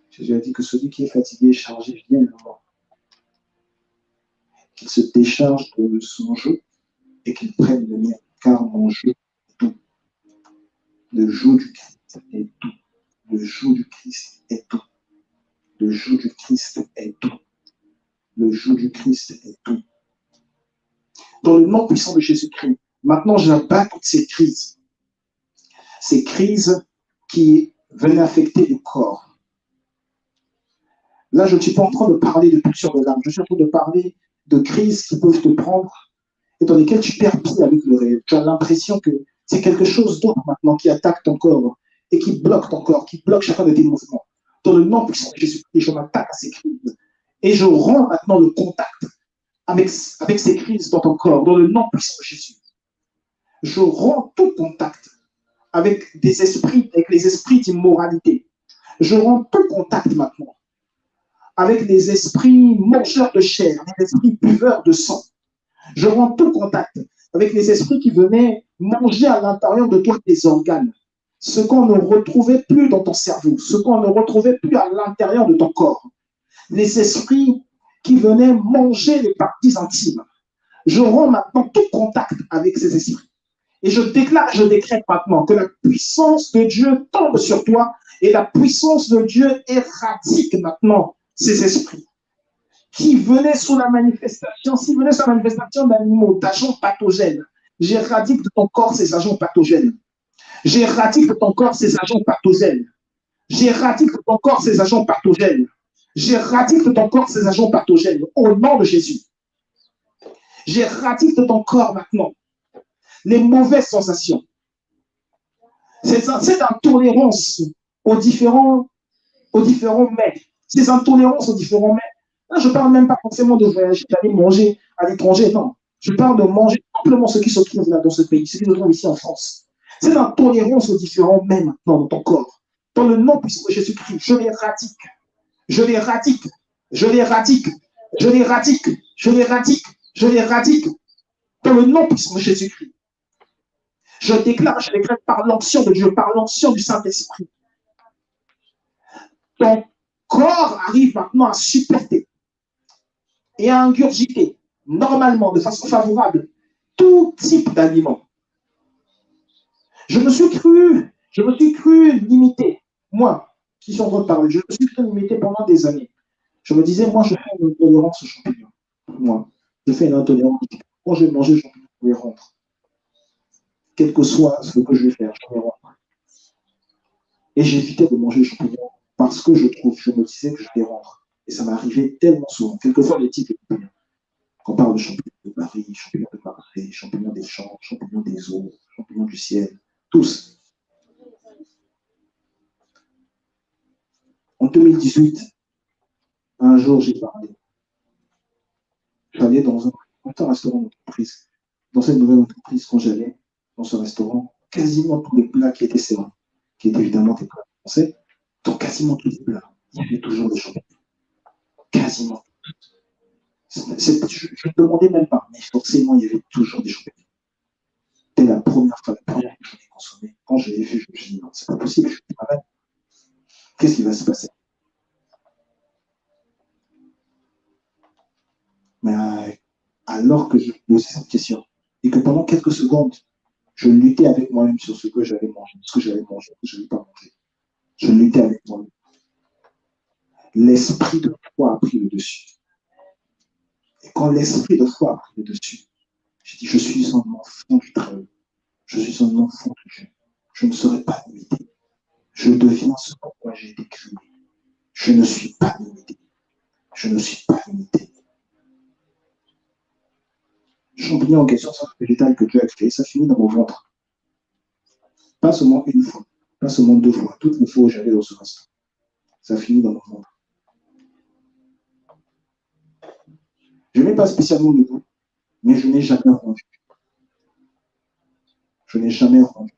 Jésus a dit que celui qui est fatigué et chargé, vienne à moi. Qu'il se décharge de son jeu et qu'il prenne le mien, car mon jeu est doux. Le joug du Christ est doux. Le joug du Christ est doux. Le joug du Christ est doux. Le joug du Christ est doux. Dans le nom puissant de Jésus-Christ, maintenant j'abats toutes ces crises qui venaient affecter le corps. Là, je ne suis pas en train de parler de pulsions de l'âme, je suis en train de parler de crises qui peuvent te prendre et dans lesquelles tu perds pied avec le réel. Tu as l'impression que c'est quelque chose d'autre maintenant qui attaque ton corps et qui bloque ton corps, qui bloque chacun de tes mouvements. Dans le nom puissant de Jésus-Christ, je m'attaque à ces crises et je rends maintenant le contact avec ces crises dans ton corps, dans le nom puissant de Jésus. Je rends tout contact avec les esprits d'immoralité. Je rends tout contact maintenant avec les esprits mangeurs de chair, les esprits buveurs de sang. Je rends tout contact avec les esprits qui venaient manger à l'intérieur de toi tes organes. Ce qu'on ne retrouvait plus dans ton cerveau, ce qu'on ne retrouvait plus à l'intérieur de ton corps. Les esprits qui venaient manger les parties intimes. Je rends maintenant tout contact avec ces esprits. Et je déclare, je décrète maintenant que la puissance de Dieu tombe sur toi et la puissance de Dieu éradique maintenant ces esprits qui venaient sous la manifestation, s'ils venaient sous la manifestation d'animaux, d'agents pathogènes. J'éradique de ton corps ces agents pathogènes. J'éradique de ton corps ces agents pathogènes. J'éradique de ton corps ces agents pathogènes. J'éradique de ton corps ces agents pathogènes au nom de Jésus. J'éradique de ton corps maintenant les mauvaises sensations. Cette intolérance aux différents mets. Ces intolérances aux différents mets. Là, je ne parle même pas forcément de voyager, d'aller manger à l'étranger, non. Je parle de manger simplement ce qui se trouve là dans ce pays, ce qui se trouve ici en France. Cette intolérance aux différents mets maintenant dans ton corps. Dans le nom puissant de Jésus-Christ, je l'éradique. Je l'éradique. Je l'éradique. Je l'éradique. Je l'éradique. Je l'éradique. Dans le nom puissant de Jésus-Christ. Je déclare par l'onction de Dieu, par l'onction du Saint-Esprit. Ton corps arrive maintenant à supporter et à ingurgiter normalement, de façon favorable, tout type d'aliments. Je me suis cru limité, moi, qui suis en train de parler, je me suis cru limité pendant des années. Je me disais, moi, je fais une intolérance aux champignons. Moi, je fais une intolérance. Quand je vais manger les champignons, je les rentre. Quel que soit ce que je vais faire, je les rentre. Et j'évitais de manger les champignons parce que je me disais que je les rentre. Et ça m'arrivait tellement souvent. Quelquefois, les types de champignons. Quand on parle de champignons de Paris, champignons de Marseille, champignons des champs, champignons des eaux, champignons du ciel, tous. En 2018, un jour, j'ai parlé. J'allais dans un restaurant d'entreprise. Dans cette nouvelle entreprise, quand j'allais dans ce restaurant, quasiment tous les plats qui étaient servis, qui étaient évidemment des plats français, dans quasiment tous les plats, il y avait toujours des champignons. Quasiment. Je ne demandais même pas, mais forcément, il y avait toujours des champignons. C'était la première fois que j'en ai consommé. Quand je l'ai vu, je me suis dit, non, c'est pas possible, je suis malade. Qu'est-ce qui va se passer? Mais alors que je posais cette question, et que pendant quelques secondes, je luttais avec moi-même sur ce que j'allais manger, ce que j'allais manger, ce que je n'allais pas manger. Je luttais avec moi-même. L'esprit de foi a pris le dessus. Et quand l'esprit de foi a pris le dessus, j'ai dit, je suis un enfant du Très-Haut. Je suis un enfant de Dieu. Je ne serai pas limité. Je deviens ce pourquoi j'ai été créé. Je ne suis pas limité. Je ne suis pas limité. Champignon en question, c'est un végétal que Dieu a créé, ça finit dans mon ventre. Pas seulement une fois, pas seulement deux fois, toutes les fois où j'allais dans ce restaurant. Ça finit dans mon ventre. Je n'ai pas spécialement le goût, Mais je n'ai jamais rendu. Je n'ai jamais rendu.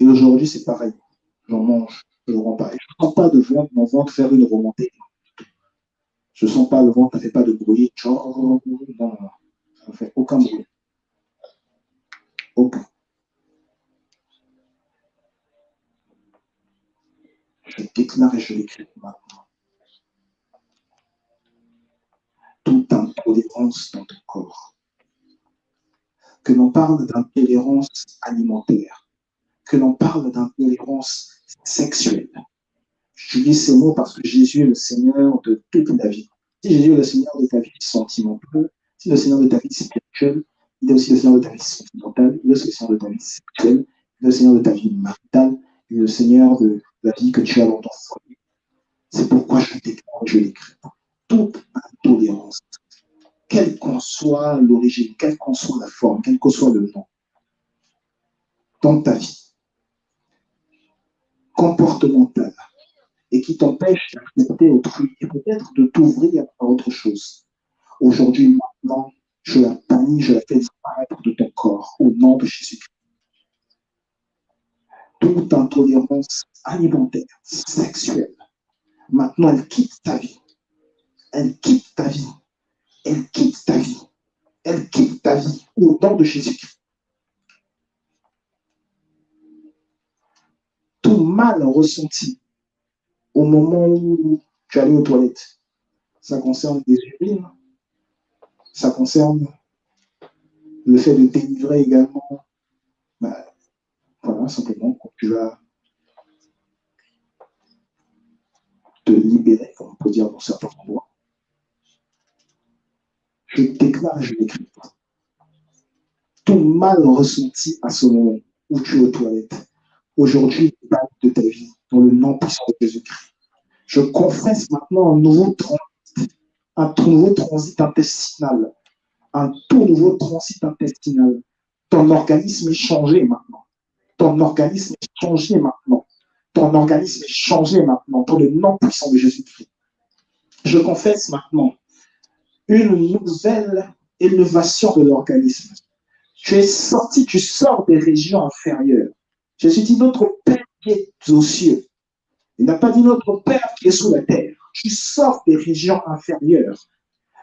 Et aujourd'hui, c'est pareil. J'en mange, je ne rends pas. Et je ne sens pas de ventre, mon ventre faire une remontée. Je ne sens pas le ventre, ça ne fait pas de bruit. Non, non, non. Ça ne fait aucun bruit. Aucun. Je déclare et je l'écris maintenant. Toute intolérance dans ton corps. Que l'on parle d'intolérance alimentaire. Que l'on parle d'intolérance sexuelle. J'utilise ces mots parce que Jésus est le Seigneur de toute la vie. Si Jésus est le Seigneur de ta vie sentimentale, si le Seigneur de ta vie spirituelle, il est aussi le Seigneur de ta vie sentimentale, il est aussi le Seigneur de ta vie sexuelle, il est le Seigneur de ta vie maritale, il est le Seigneur de la vie que tu as dans ton foyer. C'est pourquoi je déclare, je l'écris. Toute intolérance, quelle qu'en soit l'origine, quelle qu'en soit la forme, quel que soit le nom, dans ta vie, comportementale, et qui t'empêche d'accepter autrui et peut-être de t'ouvrir à autre chose. Aujourd'hui, maintenant, je la bannis, je la fais disparaître de ton corps au nom de Jésus-Christ. Toute intolérance alimentaire, sexuelle, maintenant elle quitte ta vie. Elle quitte ta vie. Elle quitte ta vie. Elle quitte ta vie au nom de Jésus-Christ. Tout mal ressenti au moment où tu allais aux toilettes, ça concerne des urines, ça concerne le fait de délivrer également, voilà, simplement, quand tu vas te libérer, comme on peut dire dans certains endroits. Je déclare, je l'écris. Tout mal ressenti à ce moment où tu es aux toilettes, aujourd'hui, date de ta vie, dans le nom puissant de Jésus-Christ. Je confesse maintenant un nouveau transit intestinal, un tout nouveau transit intestinal. Ton organisme est changé maintenant. Ton organisme est changé maintenant. Ton organisme est changé maintenant, dans le nom puissant de Jésus-Christ. Je confesse maintenant une nouvelle élévation de l'organisme. Tu es sorti, tu sors des régions inférieures. Jésus dit notre Père qui est aux cieux. Il n'a pas dit notre Père qui est sous la terre. Tu sors des régions inférieures.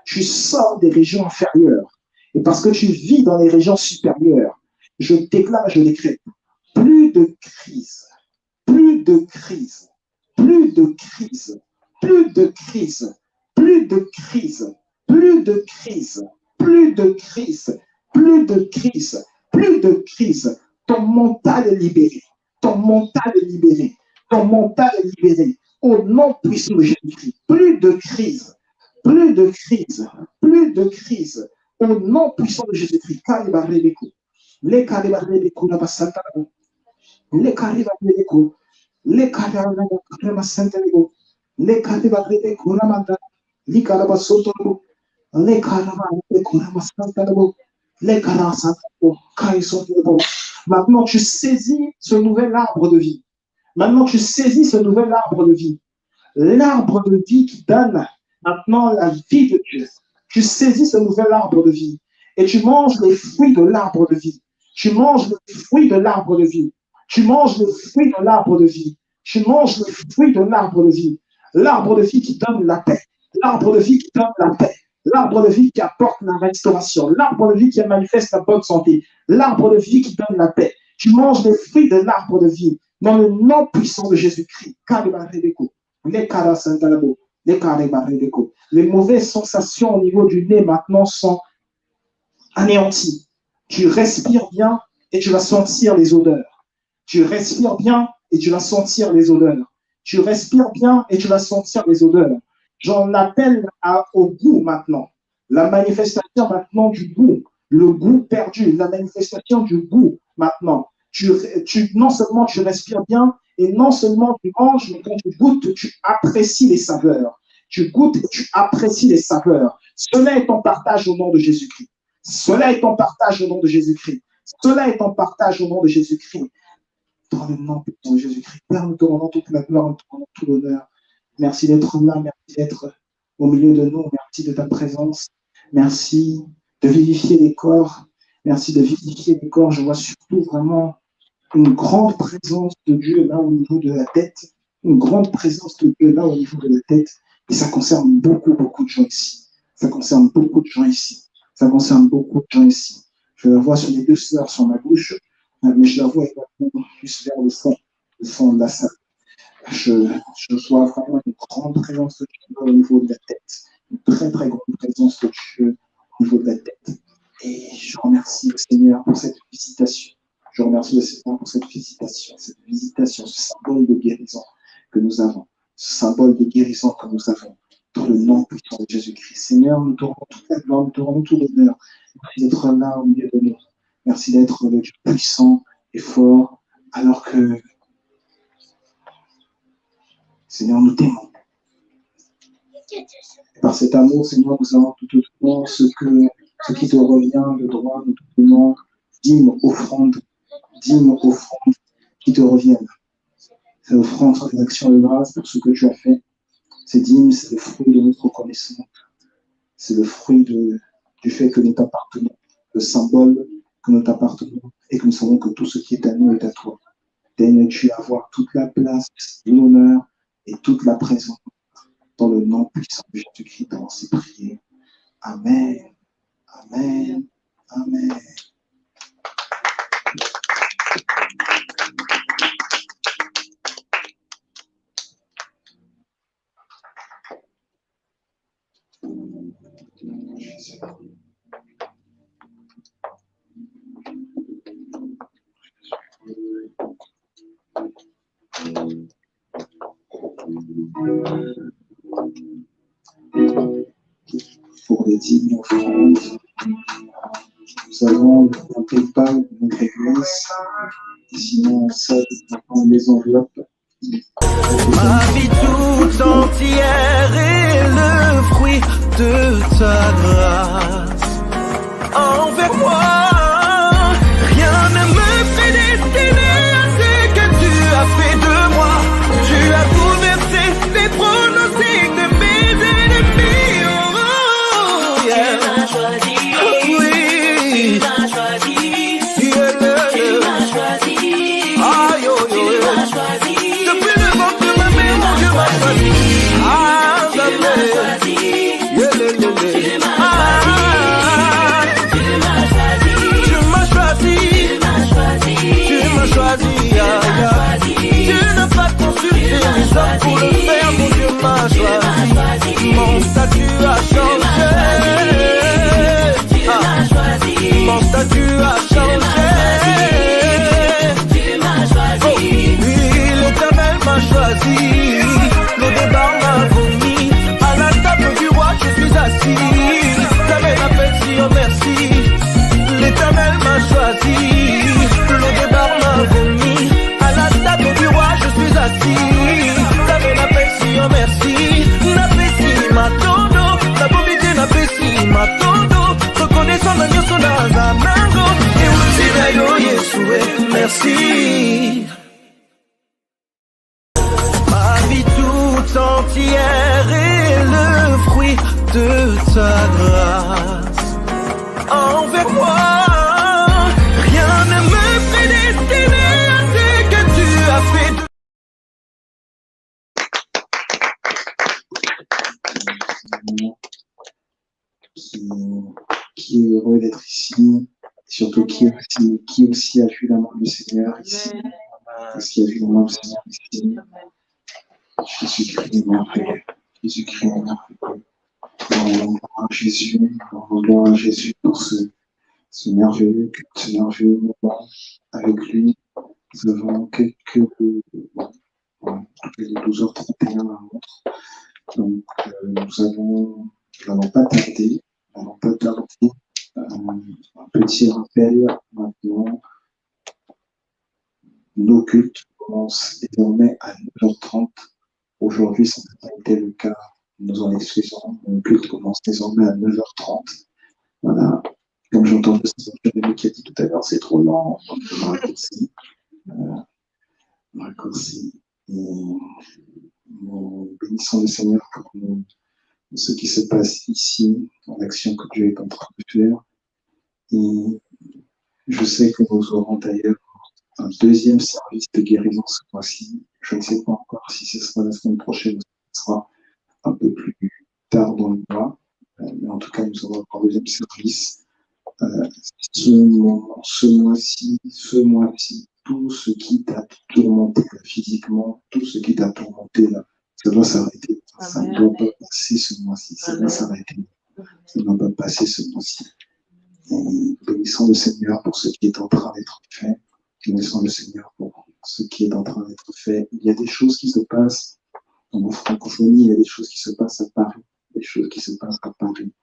Tu sors des régions inférieures. Et parce que tu vis dans les régions supérieures, je déclare, je décrète, plus de crise, plus de crise, plus de crise, plus de crise, plus de crise, plus de crise, plus de crise, plus de crise, plus de crise. Ton mental est libéré. Ton mental est libéré. Ton mental est libéré. Au nom puissant de Jésus-Christ. Plus de crise. Plus de crise. Plus de crise. Au nom puissant de Jésus-Christ. Les Kalibarebekou, la Basanta, les Kalibarebekou, les Kalibarebekou, la Basanta, les Kalibarebekou, la Manda, les Kalabasoto, les Kalabarebekou, la Basanta, les Kalabasoto, Kaisoto. Maintenant, tu saisis ce nouvel arbre de vie. Maintenant, tu saisis ce nouvel arbre de vie. L'arbre de vie qui donne maintenant la vie de Dieu. Tu saisis ce nouvel arbre de vie et tu manges les fruits de l'arbre de vie. Tu manges les fruits de l'arbre de vie. Tu manges les fruits de l'arbre de vie. Tu manges les fruits de l'arbre de vie. L'arbre de vie qui donne la paix. L'arbre de vie qui donne la paix. L'arbre de vie qui apporte la restauration. L'arbre de vie qui manifeste la bonne santé. L'arbre de vie qui donne la paix. Tu manges les fruits de l'arbre de vie dans le nom puissant de Jésus-Christ. Les mauvaises sensations au niveau du nez maintenant sont anéanties. Tu respires bien et tu vas sentir les odeurs. Tu respires bien et tu vas sentir les odeurs. Tu respires bien et tu vas sentir les odeurs. J'en appelle au goût maintenant. La manifestation maintenant du goût. Le goût perdu. La manifestation du goût maintenant. Non seulement tu respires bien, et non seulement tu manges, mais quand tu goûtes, tu apprécies les saveurs. Tu goûtes et tu apprécies les saveurs. Cela est ton partage au nom de Jésus-Christ. Cela est ton partage au nom de Jésus-Christ. Cela est ton partage au nom de Jésus-Christ. Dans le nom de Jésus-Christ. Père, nous te rendons toute la gloire, nous te rendons tout l'honneur. Merci d'être là, merci d'être au milieu de nous, merci de ta présence. Merci de vivifier les corps. Merci de vivifier les corps. Je vois surtout vraiment une grande présence de Dieu là au niveau de la tête. Une grande présence de Dieu là au niveau de la tête. Et ça concerne beaucoup de gens ici. Ça concerne beaucoup de gens ici. Ça concerne beaucoup de gens ici. Je la vois sur les deux sœurs sur ma gauche, mais je la vois également plus vers le fond de la salle. Je vois vraiment une grande présence de Dieu au niveau de la tête. Une très grande présence de Dieu au niveau de la tête. Et je remercie le Seigneur pour cette visitation. Je remercie le Seigneur pour cette visitation, ce symbole de guérison que nous avons, ce symbole de guérison que nous avons, dans le nom puissant de Jésus-Christ. Seigneur, nous te rendons toute la gloire, nous te rendons tout l'honneur. Merci d'être là au milieu de nous. Merci d'être le Dieu puissant et fort, alors que, Seigneur, nous t'aimons. Et par cet amour, Seigneur, nous avons tout autrement ce qui te revient, le droit, nous te donnons dîmes, offrandes qui te reviennent. C'est offrande sur les actions de grâce pour ce que tu as fait. Ces dîmes, c'est le fruit de notre reconnaissance. C'est le fruit du fait que nous t'appartenons, le symbole que nous t'appartenons et que nous savons que tout ce qui est à nous est à toi. Daigne-tu avoir toute la place, l'honneur et toute la présence dans le nom puissant de Jésus-Christ dans ces prières. Amen. Amen. Amen. Pour les dîmes offrandes, nous avons un PayPal de notre église. Sinon, ça, on les enveloppes. Ma vie tout entière est le fruit de ta grâce. Envers moi, rien ne me prédestinait à ce que tu as fait de moi. Tu as bouleversé les pronostics de mes ennemis. Oh, yeah. Tu m'as choisi. Oui. Tu m'as choisi. Yeah. Tu m'as choisi. Aïe, oh, tu m'as choisi. Depuis le ventre de ma mère, mon Dieu m'a choisi. Ah, jamais. Tu m'as choisi. Tu m'as choisi. Tu m'as choisi. Tu n'as pas consulté les hommes pour le faire, mon Dieu m'a choisi. Mon statut a changé. Mon statut a changé. Oh, oui, l'Éternel m'a choisi. Le débat m'a vomi. À la table du roi, je suis assis. J'avais la paix, si oh merci. L'Éternel m'a choisi. Le débat m'a vomi. À la table du roi, je suis assis. J'avais la paix, si oh merci. La paix, si ma todo. La pauvreté, la paix, si ma todo. Reconnaissant la nyoso na zanango. Et aussi d'ailleurs, Yeshua, merci. Ma vie tout entière est le fruit de ta grâce. Envers moi, rien ne me prédestinait à ce que tu as fait de qui est heureux d'être ici, surtout qui aussi a vu la main du Seigneur ici, parce qu'il a vu la main du Seigneur ici. Jésus-Christ est merveilleux. Jésus-Christ est merveilleux. On rend gloire à Jésus pour ce merveilleux moment avec lui. Nous avons quelques 12h31 à montre. Donc, nous n'allons pas tarder. Un petit rappel maintenant. Nos cultes commencent désormais à 9h30. Aujourd'hui, ça n'a pas été le cas. Nous en excusons. Nos cultes commencent désormais à 9h30. Voilà. Comme j'ai entendu Jérémie qui a dit tout à l'heure, c'est trop lent. Donc, je raccourci. Nous bénissons le Seigneur pour ce qui se passe ici, dans l'action que Dieu est en train de faire. Et je sais que nous aurons d'ailleurs un deuxième service de guérison ce mois-ci. Je ne sais pas encore si ce sera la semaine prochaine ou si ce sera un peu plus tard dans le mois. Mais en tout cas, nous aurons un deuxième service. Ce mois-ci, tout ce qui t'a tourmenté là, physiquement, tout ce qui t'a tourmenté là, ça doit s'arrêter. Ça ne doit pas passer ce mois-ci. Ça doit s'arrêter. Ça ne doit pas passer ce mois-ci. Et bénissons le Seigneur pour ce qui est en train d'être fait. Bénissons le Seigneur pour ce qui est en train d'être fait. Il y a des choses qui se passent en francophonie, il y a des choses qui se passent à Paris, des choses qui se passent à Paris.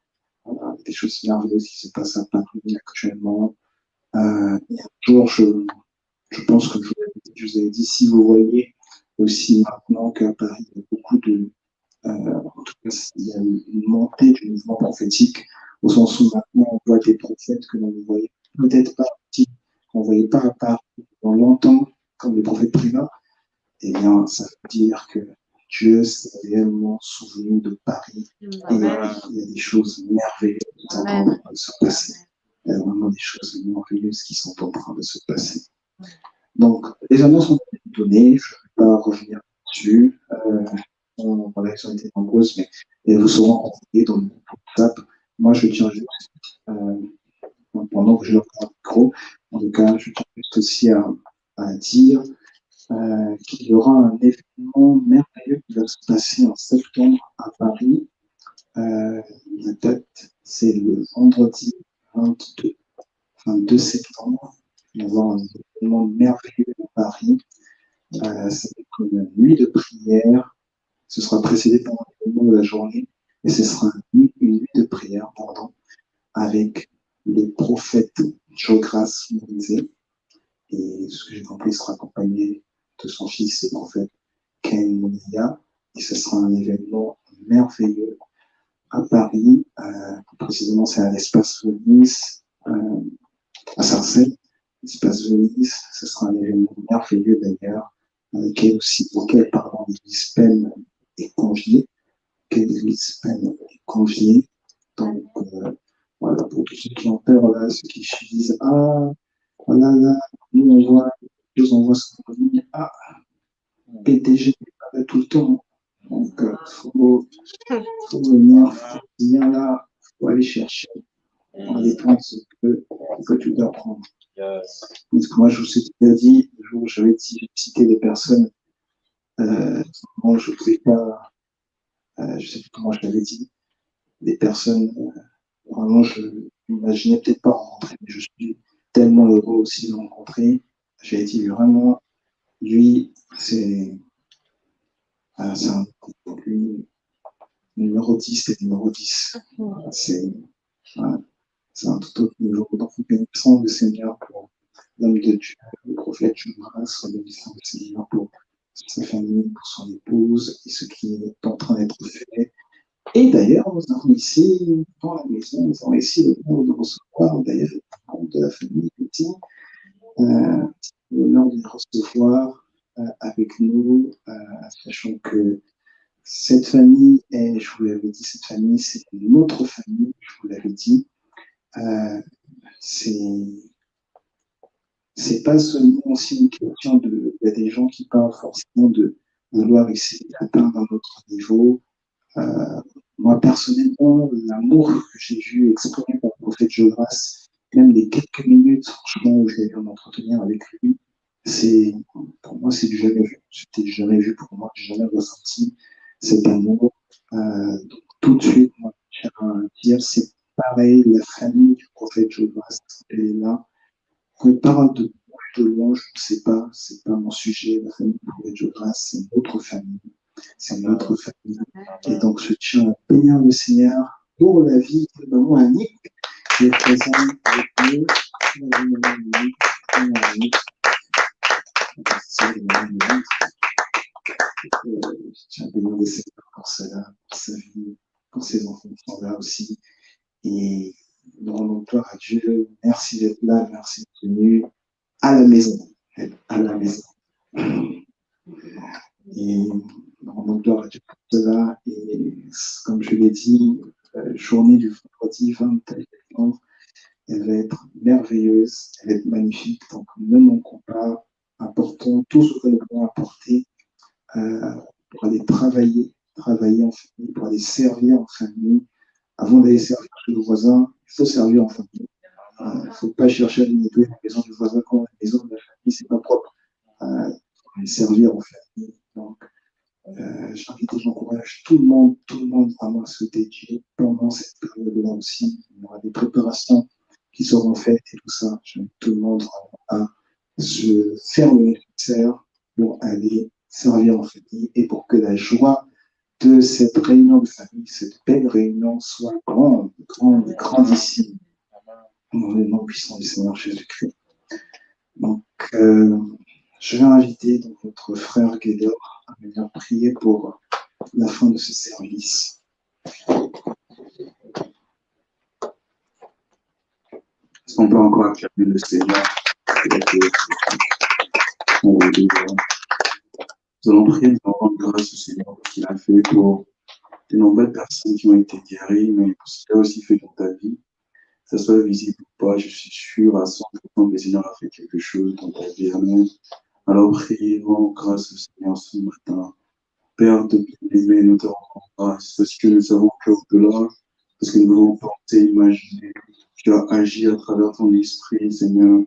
Voilà, des choses merveilleuses qui se passent à Paris actuellement. Et un jour, je pense que je vous avais dit, si vous voyez aussi maintenant qu'à Paris, il y a beaucoup de... en tout cas, il y a une montée du mouvement prophétique, au sens où maintenant on voit des prophètes que l'on ne voyait peut-être pas, qu'on ne voyait pas à Paris pendant longtemps, comme les prophètes privats. Eh bien, ça veut dire que Dieu s'est réellement souvenu de Paris. Et il y a des choses merveilleuses qui sont en train de se passer. Il y a vraiment des choses merveilleuses qui sont en train de se passer. Donc, les annonces ont été données, je ne vais pas revenir dessus. Voilà, elles ont été nombreuses, mais elles vous seront envoyées dans le groupe WhatsApp. Moi, je tiens juste, pendant que je leur prends le micro, en tout cas, je tiens juste aussi à dire qu'il y aura un événement merveilleux qui va se passer en septembre à Paris. La date, c'est le vendredi 22 septembre. Il va y avoir un événement merveilleux à Paris. C'est comme une nuit de prière. Ce sera précédé par un événement de la journée. Et ce sera une nuit de prière, avec les prophètes Jogras Moïse. Et ce que j'ai compris, il sera accompagné de son fils et prophète Ken Monia. Et ce sera un événement merveilleux à Paris. Précisément, c'est à l'espace Venise, à Sarcelles. L'espace Venise, ce sera un événement merveilleux d'ailleurs, auquel l'Église Penn est conviée. Donc, voilà, pour tous ceux qui ont peur, là, ceux qui se disent, ah, voilà, là, nous, Dieu envoie son revenu, ah, PDG n'est pas là tout le temps. Donc, faut venir, faut venir là, faut aller chercher, on aller prendre ce que tu dois prendre. Donc, moi, je vous ai déjà dit, le jour où j'avais cité des personnes, moi, je ne pouvais pas, je ne sais plus comment je l'avais dit, des personnes, vraiment, je n'imaginais peut-être pas rencontrer, mais je suis tellement heureux aussi de le rencontrer. J'ai dit vraiment, lui, c'est lui, numéro 10, c'est numéro 10. C'est un tout autre niveau. Donc, reconnaissant le Seigneur pour l'homme de Dieu, le prophète Jonas, reconnaissant le Seigneur pour sa famille, pour son épouse et ce qui est en train d'être fait. Et d'ailleurs, nous avons ici, dans la maison, nous avons ici l'honneur de recevoir, d'ailleurs, le membre de la famille Petit, l'honneur de les recevoir avec nous, sachant que cette famille est, je vous l'avais dit, cette famille, c'est notre famille, je vous l'avais dit. C'est pas seulement aussi une question de. Il y a des gens qui parlent forcément de vouloir essayer d'atteindre un autre niveau. Moi, personnellement, l'amour que j'ai vu exprimé par le prophète Jonas, même les quelques minutes, franchement, où j'ai eu un entretien avec lui, pour moi, c'est du jamais vu. C'était du jamais vu pour moi, j'ai jamais ressenti cet amour. Donc, tout de suite, moi, je tiens à dire, c'est pareil, la famille du prophète Jonas, elle est là. Quand il parle de loin, je ne sais pas, c'est pas mon sujet, la famille du prophète Jonas, c'est notre famille. C'est notre famille. Et donc, je tiens à bénir le Seigneur pour la vie de maman Annick, qui est présente avec nous. Je tiens à bénir le Seigneur pour cela, pour sa vie, pour ses enfants qui sont là aussi. Et nous rendons gloire à Dieu. Merci d'être là, merci d'être venu à la maison. À la maison. Et nous rendons gloire à Dieu pour cela. Et comme je l'ai dit, journée du vendredi 24 septembre, elle va être merveilleuse, elle va être magnifique. Donc, ne manquons pas, apportons tout ce que nous pouvons apporter pour aller travailler en famille, pour aller servir en famille. Avant d'aller servir chez le voisin, il faut servir en famille. Il ne faut pas chercher à nettoyer la maison du voisin quand la maison de la famille, c'est pas propre. Il faut aller servir en famille. Donc, j'invite et j'encourage tout le monde vraiment à se dédier pendant cette période-là aussi. Il y aura des préparations qui seront faites et tout ça. J'invite tout le monde vraiment à se faire le nécessaire pour aller servir en famille et pour que la joie de cette réunion de famille, cette belle réunion soit grandissime. Dans le nom puissant du Seigneur Jésus-Christ. Donc, je vais inviter donc, notre frère Guédor à venir prier pour la fin de ce service. Est-ce qu'on peut encore acclamer le Seigneur? Nous allons prier, nous allons rendre grâce au Seigneur pour ce qu'il a fait pour de nombreuses personnes qui ont été guéries, mais pour ce qu'il a aussi fait dans ta vie. Que ce soit visible ou pas, je suis sûr à 100% que le Seigneur a fait quelque chose dans ta vie. Amen. Alors prions grâce au Seigneur ce matin. Père de bien-aimé, nous te rendons grâce parce que nous savons qu'au-delà, parce que nous pouvons penser, imaginer, tu as agi à travers ton esprit, Seigneur.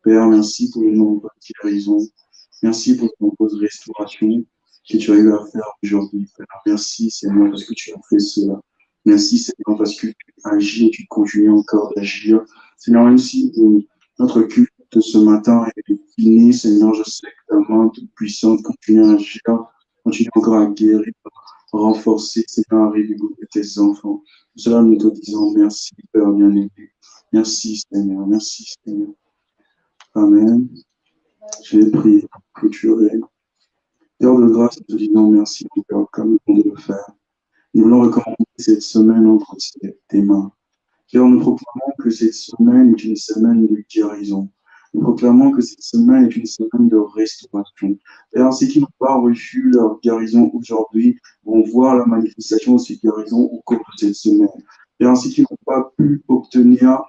Père, merci pour les nombreuses guérisons. Merci pour les nombreuses restaurations que tu as eu à faire aujourd'hui. Père, merci, Seigneur, parce que tu as fait cela. Merci, Seigneur, parce que tu agis et tu continues encore d'agir. Seigneur, même si notre culte de ce matin est fini, Seigneur, je sais que ta main toute puissante continue à agir, continue encore à guérir, à renforcer, Seigneur, à réveiller tes enfants. Pour cela, nous te disons merci, Père bien-aimé. Merci, Seigneur. Merci, Seigneur. Amen. Je vais prier pour clôturer. Père de grâce, nous te disons merci, Père, comme nous venons de le faire. Nous voulons recommander cette semaine entre tes mains. Car nous proclamons que cette semaine est une semaine de guérison. Nous proclamons que cette semaine est une semaine de restauration. Et ceux qui n'ont pas reçu leur guérison aujourd'hui vont voir la manifestation de cette guérison au cours de cette semaine. Et ceux qui n'ont pas pu obtenir,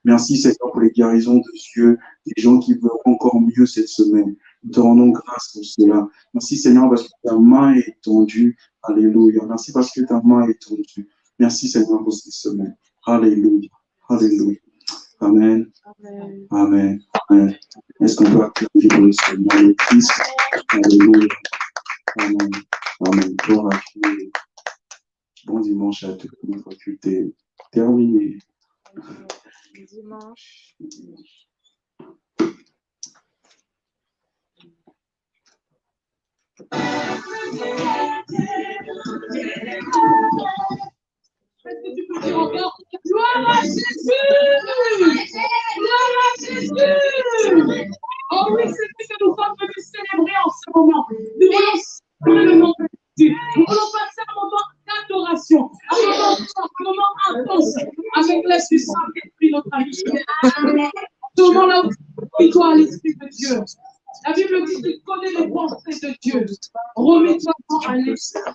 merci Seigneur pour les guérisons de Dieu, des gens qui veulent encore mieux cette semaine. Nous te rendons grâce pour cela. Merci Seigneur parce que ta main est tendue. Alléluia. Merci parce que ta main est tendue. Merci Seigneur pour cette semaine. Alléluia. Alléluia. Amen. Amen. Amen. Amen. Est-ce qu'on peut acclamer pour le Seigneur le Christ? Alléluia. Amen. Amen. Gloire à Dieu. Bon dimanche à tous. Notre culte est terminé. Dimanche. Gloire à Jésus! Gloire à Jésus! Oh oui, c'est ce que nous sommes venus célébrer en ce moment. Nous voulons célébrer le nom de Jésus. Nous voulons passer un moment d'adoration, un moment intense avec l'Esprit Saint-Esprit, notre ami. Ce moment-là, remets-toi à l'Esprit de Dieu. La Bible dit qu'il connaît les pensées de Dieu. Remets-toi à l'Esprit.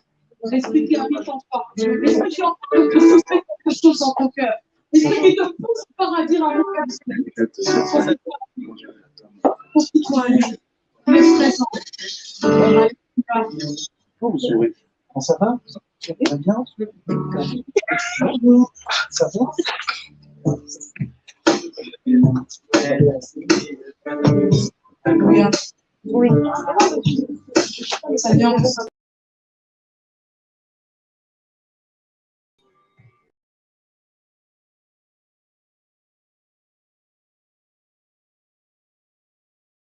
L'Esprit qui habite en toi. L'Esprit qui est en train de te souffler quelque chose dans ton cœur. L'Esprit qui te pousse par à dire à l'autre personne. Confie-toi à lui. Laisse présent. Bonjour. Ça va? Ça va bien? Ça va? Oui. Seigneur,